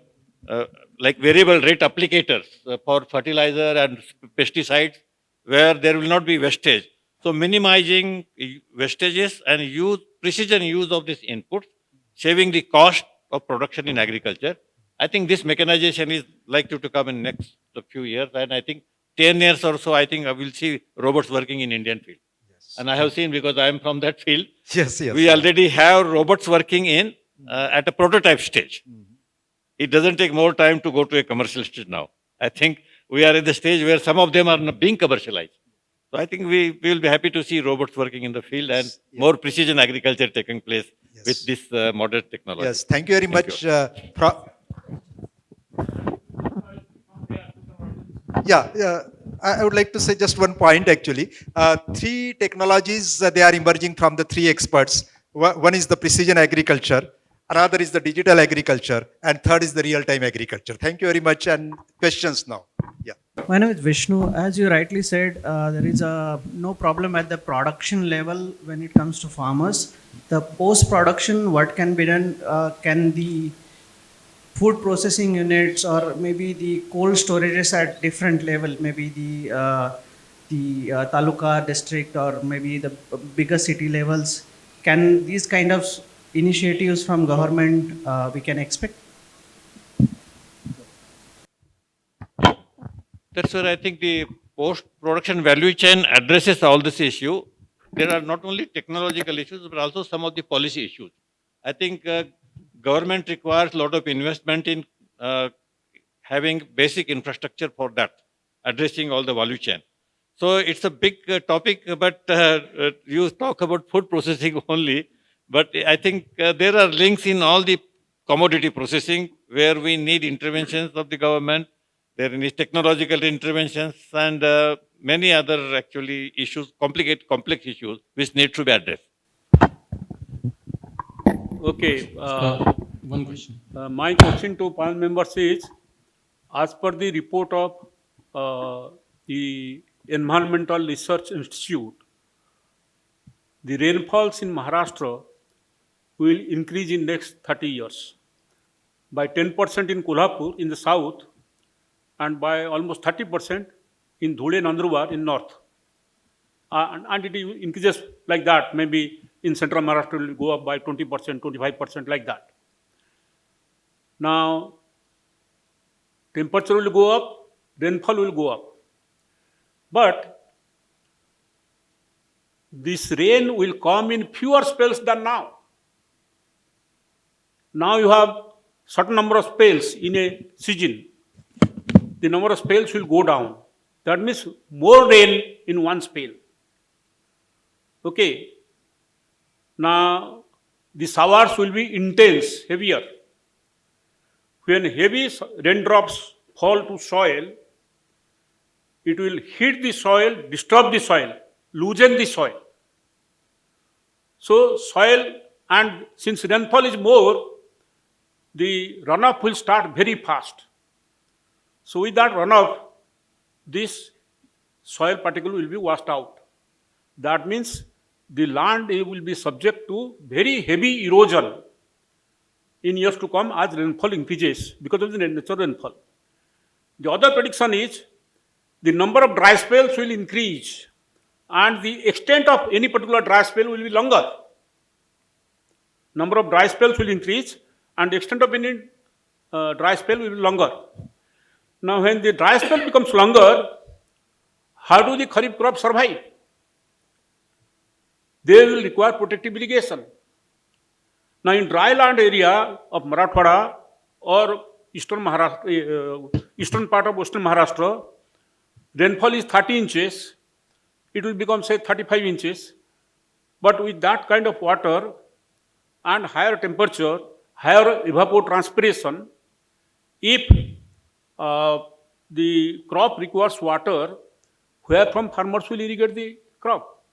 Speaker 4: like variable rate applicators for fertilizer and pesticides, where there will not be wastage. So minimizing wastages and precision use of these inputs, saving the cost of production in agriculture. I think this mechanization is likely to come in next few years, and I think 10 years or so, I think I will see robots working in Indian field. And I have seen, because I am from that field,
Speaker 3: Yes, yes.
Speaker 4: we already have robots working in at a prototype stage. It doesn't take more time to go to a commercial stage now. I think we are at the stage where some of them are being commercialized. So I think we will be happy to see robots working in the field and more precision agriculture taking place with this modern technology.
Speaker 3: Yes, thank you very much. Yeah, I would like to say just one point actually. Three technologies, they are emerging from the three experts. One is the precision agriculture, another is the digital agriculture, and third is the real-time agriculture. Thank you very much, and questions now. Yeah.
Speaker 7: My name is Vishnu. As you rightly said, there is no problem at the production level when it comes to farmers. The post-production, what can be done, can the food processing units or maybe the cold storages at different level, maybe the taluka district or maybe the bigger city levels, can these kind of initiatives from government we can expect?
Speaker 4: That's where I think the post-production value chain addresses all this issue. There are not only technological issues, but also some of the policy issues. I think government requires a lot of investment in having basic infrastructure for that, addressing all the value chain. So it's a big topic, but you talk about food processing only. But I think there are links in all the commodity processing where we need interventions of the government. There is technological interventions and many other actually issues, complex issues, which need to be addressed.
Speaker 2: Okay.
Speaker 8: One question.
Speaker 2: My question to panel members is, as per the report of the Environmental Research Institute, the rainfalls in Maharashtra will increase in next 30 years by 10% in Kolhapur in the south and by almost 30% in Dhule, Nandurbar in north. And it increases like that. Maybe in central Maharashtra it will go up by 20%, 25% like that. Now, temperature will go up, rainfall will go up. But this rain will come in fewer spells than now. Now you have certain number of spells in a season. The number of spells will go down. That means more rain in one spell. Okay. Now the showers will be intense, heavier. When heavy raindrops fall to soil, it will hit the soil, disturb the soil, loosen the soil. So soil, and since rainfall is more, the runoff will start very fast. So with that runoff, this soil particle will be washed out. That means the land will be subject to very heavy erosion in years to come as rainfall increases because of the natural rainfall. The other prediction is the number of dry spells will increase and the extent of any particular dry spell will be longer. Number of dry spells will increase and the extent of any dry spell will be longer. Now when the dry spell becomes longer, how do the kharif crops survive? They will require protective irrigation. Now in dry land area of Marathwada or eastern Maharashtra, eastern part of western Maharashtra, rainfall is 30 inches, it will become say 35 inches. But with that kind of water and higher temperature, higher evapotranspiration, if the crop requires water, where from farmers will irrigate the crop.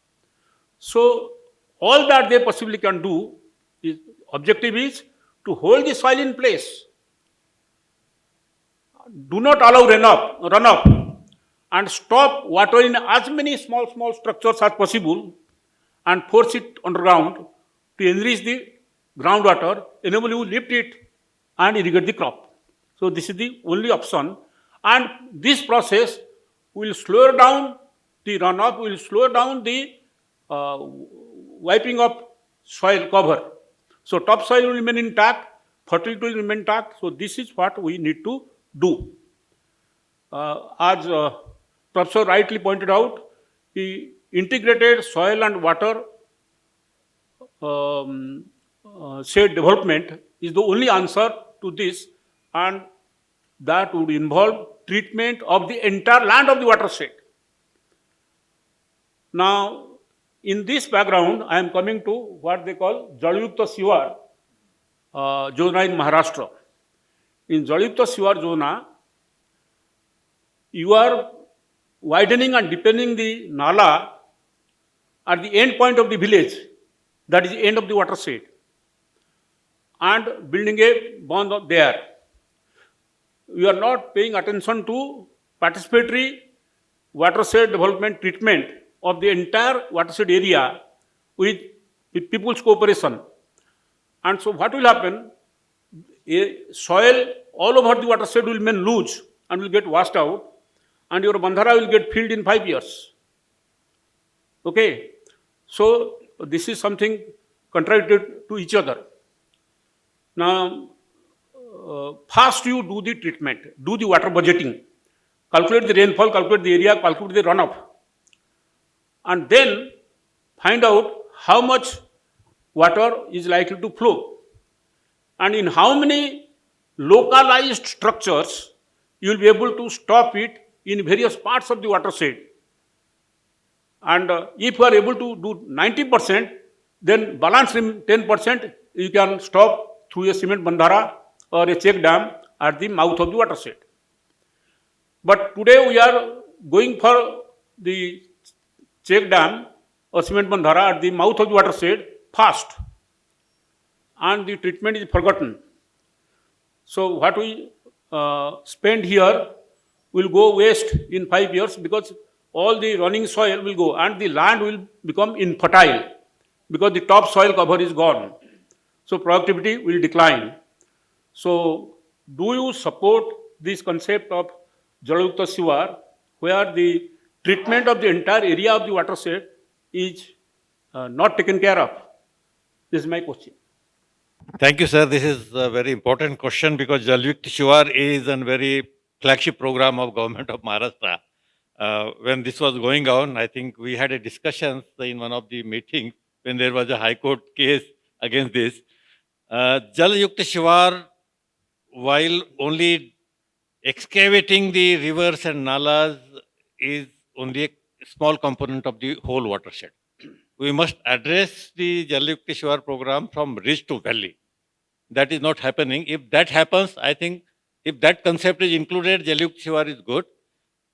Speaker 2: So all that they possibly can do, is objective is to hold the soil in place. Do not allow runoff and stop water in as many small structures as possible and force it underground to enrich the groundwater, enable you lift it and irrigate the crop. So this is the only option, and this process will slow down the runoff, will slow down the wiping of soil cover. So topsoil will remain intact, fertility will remain intact. So this is what we need to do. As Professor rightly pointed out, the integrated soil and water shade development is the only answer to this, and that would involve treatment of the entire land of the watershed. Now, in this background, I am coming to what they call Jalyukta Shivar Jona in Maharashtra. In Jalyukta Shivar Jona, you are widening and deepening the nala at the end point of the village, that is the end of the watershed, and building a bond there. You are not paying attention to participatory watershed development treatment of the entire watershed area with people's cooperation. And so what will happen? A soil all over the watershed will remain loose and will get washed out, and your bandhara will get filled in 5 years. Okay? So this is something contradicted to each other. Now, first you do the treatment, do the water budgeting, calculate the rainfall, calculate the area, calculate the runoff, and then find out how much water is likely to flow and in how many localized structures you will be able to stop it in various parts of the watershed. And if you are able to do 90%, then balance 10% you can stop through a cement bandhara or a check dam at the mouth of the watershed. But today we are going for the check dam or cement bandhara at the mouth of the watershed fast, and the treatment is forgotten. So what we spend here will go waste in 5 years because all the running soil will go and the land will become infertile because the top soil cover is gone. So productivity will decline. So do you support this concept of Jalyukta Shivar, where the treatment of the entire area of the watershed is not taken care of? This is my question.
Speaker 4: Thank you, sir. This is a very important question because Jalyukta Shivar is a very flagship program of government of Maharashtra. when this was going on, I think we had a discussion in one of the meetings when there was a High Court case against this. Jal Yukta Shivar, while only excavating the rivers and nalas is only a small component of the whole watershed. We must address the Jal Yukta Shivar program from ridge to valley. That is not happening. If that happens, I think if that concept is included, Jal Yukta Shivar is good.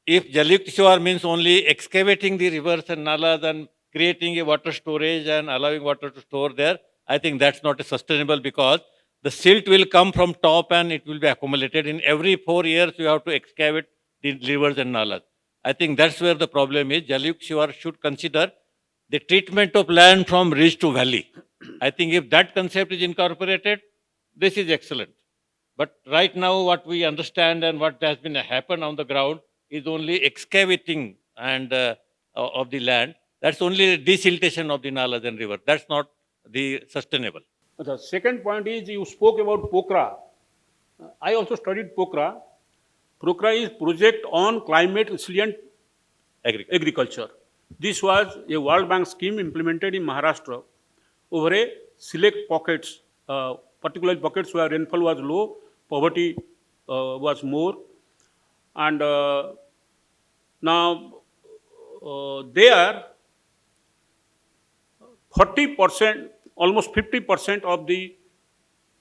Speaker 4: If Jal Yukta Shivar means only excavating the rivers and nalas and creating a water storage and allowing water to store there, I think that's not sustainable because the silt will come from top and it will be accumulated. In every 4 years, you have to excavate the rivers and nalas. I think that's where the problem is. Jal Yukta Shivar should consider the treatment of land from ridge to valley. I think if that concept is incorporated, this is excellent. But right now, what we understand and what has been happened on the ground is only excavating and of the land. That's only desiltation of the nalas and river. That's not the sustainable.
Speaker 2: The second point is you spoke about Pokhara. I also studied Pokhara. Pokhara is project on climate resilient agriculture. This was a World Bank scheme implemented in Maharashtra over a select pockets, particular pockets where rainfall was low, poverty was more, and now there 40%, almost 50% of the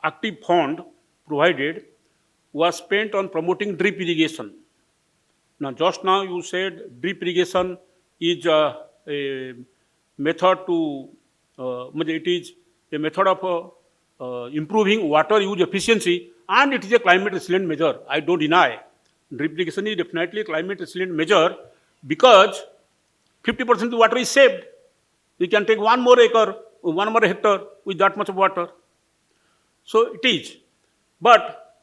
Speaker 2: active fund provided was spent on promoting drip irrigation. Now, just now you said drip irrigation is a method to, it is a method of improving water use efficiency, and it is a climate resilient measure. I don't deny. Drip irrigation is definitely a climate resilient measure because 50% of the water is saved. We can take one more acre, one more hectare with that much of water. So it is. But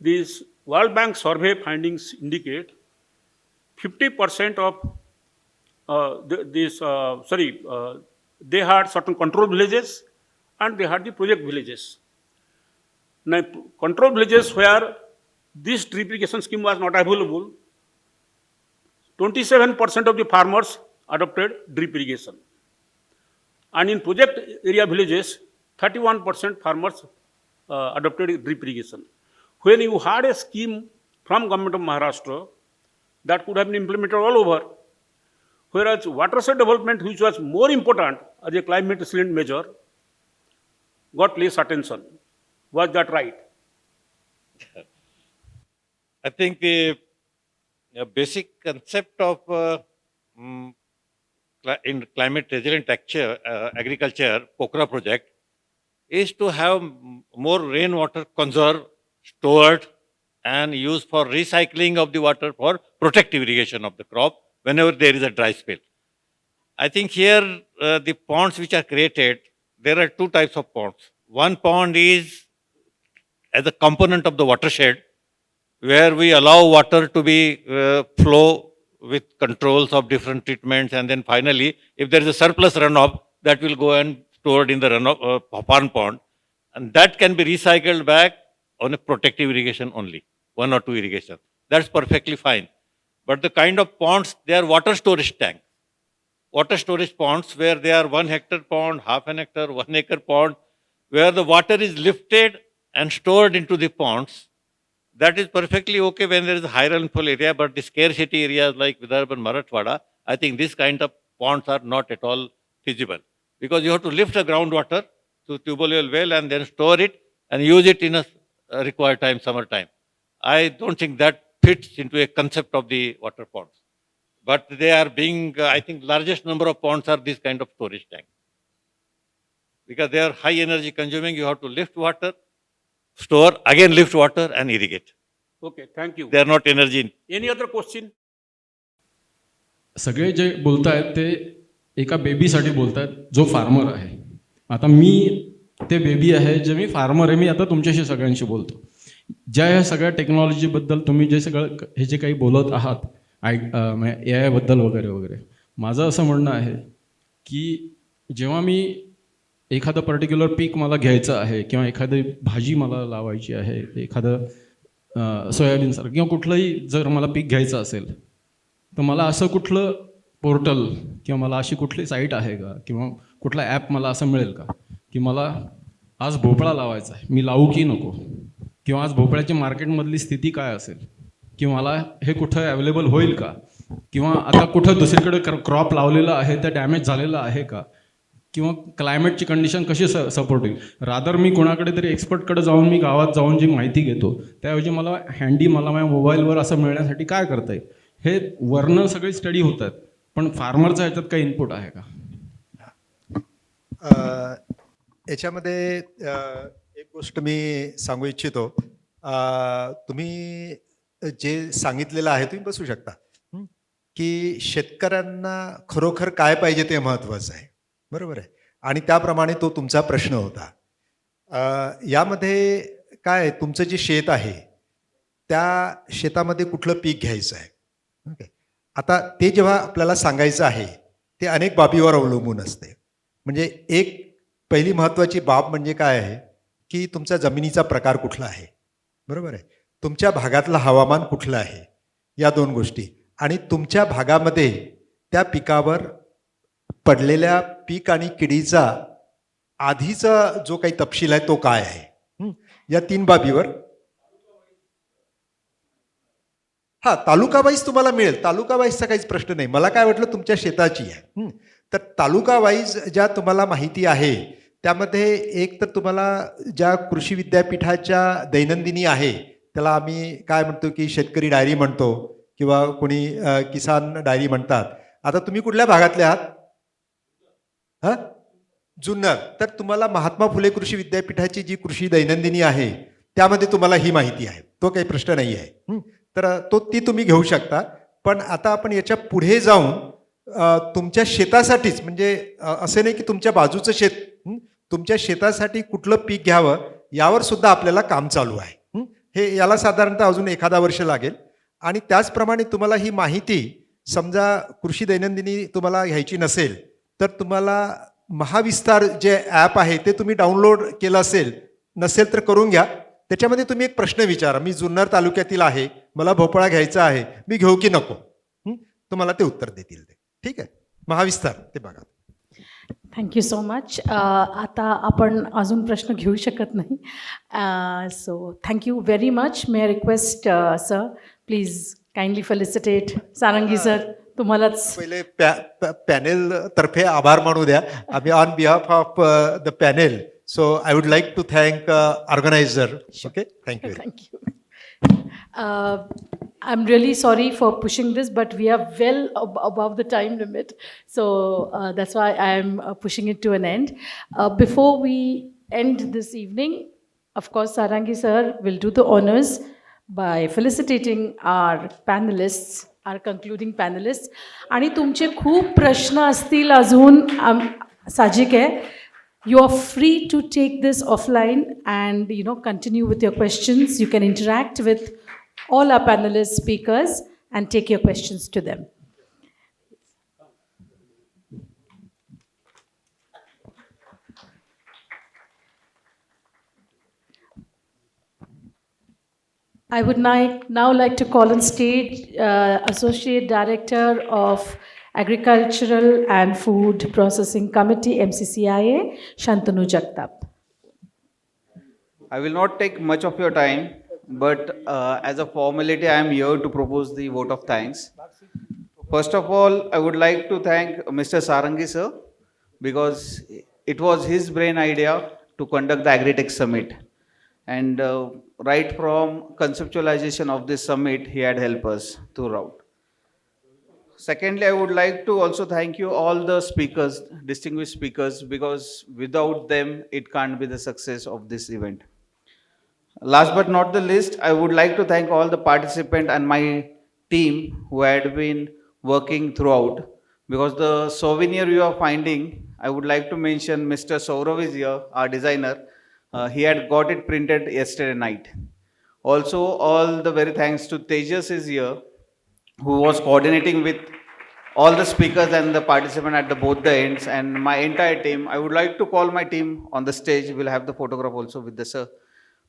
Speaker 2: these World Bank survey findings indicate 50% of they had certain control villages and they had the project villages. Now, control villages where this drip irrigation scheme was not available, 27% of the farmers adopted drip irrigation. And in project area villages, 31% farmers adopted drip irrigation. When you had a scheme from government of Maharashtra that could have been implemented all over, whereas watershed development, which was more important as a climate resilient measure, got less attention. Was that right?
Speaker 4: I think the basic concept of in climate resilient agriculture, Pokhara project, is to have more rainwater conserved, stored, and used for recycling of the water for protective irrigation of the crop whenever there is a dry spell. I think here the ponds which are created, there are two types of ponds. One pond is as a component of the watershed, where we allow water to be flow with controls of different treatments, and then finally, if there is a surplus runoff, that will go and stored in the runoff farm pond, and that can be recycled back on a protective irrigation only, 1 or 2 irrigation. That's perfectly fine. But the kind of ponds, they are water storage tanks. Water storage ponds where they are 1 hectare pond, half an hectare, 1 acre pond, where the water is lifted and stored into the ponds. That is perfectly okay when there is a high rainfall area, but the scarcity areas like Vidarbha and Marathwada, I think this kind of ponds are not at all feasible. Because you have to lift the groundwater to tubular well and then store it and use it in a required time, summertime. I don't think that fits into a concept of the water ponds. But they are being, I think, largest number of ponds are this kind of storage tank. Because they are high energy consuming, you have to lift water, store, again lift water and irrigate.
Speaker 2: Okay, thank you.
Speaker 4: They are not energy.
Speaker 2: Any other question?
Speaker 8: सगळे जे बोलतायत ते एका बेबीसाठी बोलतायत जो farmer आहे. आता मी ते baby आहे, जे मी फार्मर आहे. मी आता तुमच्याशी सगळ्यांशी बोलतो. ज्या ह्या सगळ्या टेक्नॉलॉजीबद्दल तुम्ही जे सगळं हे जे काही बोलत आहात, AI बद्दल वगैरे वगैरे, माझं असं म्हणणं आहे की जेव्हा मी एखादं पर्टिक्युलर पीक मला घ्यायचं आहे किंवा एखादी भाजी मला लावायची आहे, एखादं सोयाबीनसारखं किंवा कुठलंही जर मला पीक घ्यायचं असेल, तर मला असं कुठलं पोर्टल किंवा मला अशी कुठली साईट आहे का किंवा कुठला ॲप मला असं मिळेल का की मला आज भोपळा लावायचा आहे, मी लावू की नको, किंवा आज भोपळ्याची मार्केटमधली स्थिती काय असेल, की मला हे कुठं अवेलेबल होईल का, किंवा आता कुठं दुसरीकडे क्रॉप लावलेलं आहे ते डॅमेज झालेलं आहे का, किंवा क्लायमेटची कंडिशन कशी सपोर्ट होईल. रादर मी कोणाकडे तरी एक्सपर्टकडे जाऊन मी गावात जाऊन जी माहिती घेतो त्याऐवजी मला हँडी मला माझ्या मोबाईलवर असं मिळण्यासाठी काय करता येईल. हे वर्ण सगळे स्टडी होतात, पण फार्मरचा ह्याच्यात काही इनपुट आहे का?
Speaker 3: याच्यामध्ये एक गोष्ट मी सांगू इच्छितो. तुम्ही जे सांगितलेलं आहे तुम्ही बसू शकता, की शेतकऱ्यांना खरोखर काय पाहिजे ते महत्त्वाचं आहे, बरोबर आहे, आणि त्याप्रमाणे तो तुमचा प्रश्न होता. यामध्ये काय आहे, तुमचं जे शेत आहे त्या शेतामध्ये कुठलं पीक घ्यायचं आहे, ओके. आता ते जेव्हा आपल्याला सांगायचं आहे ते अनेक बाबीवर अवलंबून असते. म्हणजे एक पहिली महत्त्वाची बाब म्हणजे काय आहे, की तुमचा जमिनीचा प्रकार कुठला आहे, बरोबर आहे, तुमच्या भागातलं हवामान कुठलं आहे, या दोन गोष्टी, आणि तुमच्या भागामध्ये त्या पिकावर पडलेल्या पीक आणि किडीचा आधीचा जो काही तपशील आहे तो काय आहे, या तीन बाबीवर. हा, तालुका वाईज तुम्हाला मिळेल, तालुका वाईजचा काहीच प्रश्न नाही. मला काय वाटलं तुमच्या शेताची आहे, तर तालुका वाईज ज्या तुम्हाला माहिती आहे त्यामध्ये एक तर तुम्हाला ज्या कृषी विद्यापीठाच्या दैनंदिनी आहे त्याला आम्ही काय म्हणतो की शेतकरी डायरी म्हणतो किंवा कोणी किसान डायरी म्हणतात. आता तुम्ही कुठल्या भागातले आहात? हां, जुन्नर. तर तुम्हाला महात्मा फुले कृषी विद्यापीठाची जी कृषी दैनंदिनी आहे त्यामध्ये तुम्हाला ही माहिती आहे, तो काही प्रश्न नाही आहे. तर ती तुम्ही घेऊ शकता. पण आता आपण याच्या पुढे जाऊन तुमच्या शेतासाठीच, म्हणजे असे नाही की तुमच्या बाजूचं शेत, तुमच्या शेतासाठी कुठलं पीक घ्यावं यावर सुद्धा आपल्याला काम चालू आहे. हे याला साधारणतः अजून एखादा वर्ष लागेल. आणि त्याचप्रमाणे तुम्हाला ही माहिती समजा कृषी दैनंदिनी तुम्हाला घ्यायची नसेल तर तुम्हाला महाविस्तार जे ॲप आहे ते तुम्ही डाउनलोड केलं नसेल तर करून घ्या. त्याच्यामध्ये तुम्ही एक प्रश्न विचारा, मी जुन्नर तालुक्यातील आहे, मला भोपळा घ्यायचा आहे, मी घेऊ की नको, तुम्हाला ते उत्तर देतील ते. ठीक आहे, महाविस्तार ते बघा.
Speaker 1: Thank you so much. आता आपण अजून प्रश्न घेऊ शकत नाही. So thank you very much. May I request sir, please kindly felicitate Sarangi sir. तुम्हालाच
Speaker 3: पहिले पॅनेल तर्फे आभार मानू द्या आम्ही on behalf of the panel. So I would like to thank organiser. Okay, thank you.
Speaker 1: Thank you. I'm really sorry for pushing this, but we are well above the time limit. So that's why I'm pushing it to an end. Before we end this evening, of course, Sarangi sir will do the honors by felicitating our panelists, our concluding panelists. आणि तुमचे खूप प्रश्न असतील अजून, साहजिक आहे. You are free to take this offline and continue with your questions. You can interact with all our panelist speakers and take your questions to them. I would now like to call on stage Associate Director of Agricultural and Food Processing Committee, MCCIA, Shantanu Jagtap.
Speaker 9: I will not take much of your time, but as a formality, I am here to propose the vote of thanks. First of all, I would like to thank Mr. Sarangi sir, because it was his brain idea to conduct the AgriTech Summit. And right from conceptualization of this summit, he had helped us throughout. Secondly, I would like to also thank you all the speakers, distinguished speakers, because without them, it can't be the success of this event. Last but not the least, I would like to thank all the participants and my team who had been working throughout, because the souvenir you are finding, I would like to mention Mr. Saurav is here, our designer. He had got it printed yesterday night. Also, all the very thanks to Tejas is here, who was coordinating with all the speakers and the participants at both the ends, and my entire team. I would like to call my team on the stage. We'll have the photograph also with the sir.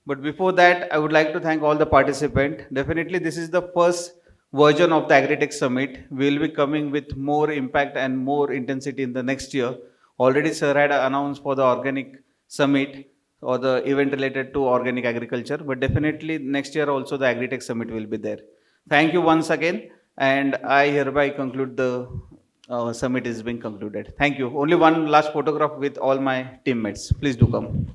Speaker 9: But before that, I would like to thank all the participants. Definitely, this is the first version of the AgriTech Summit. We will be coming with more impact and more intensity in the next year. Already, sir had announced for the organic summit or the event related to organic agriculture, but definitely next year also the AgriTech Summit will be there. Thank you once again, and I hereby conclude the summit is being concluded. Thank you. Only one last photograph with all my teammates. Please do come.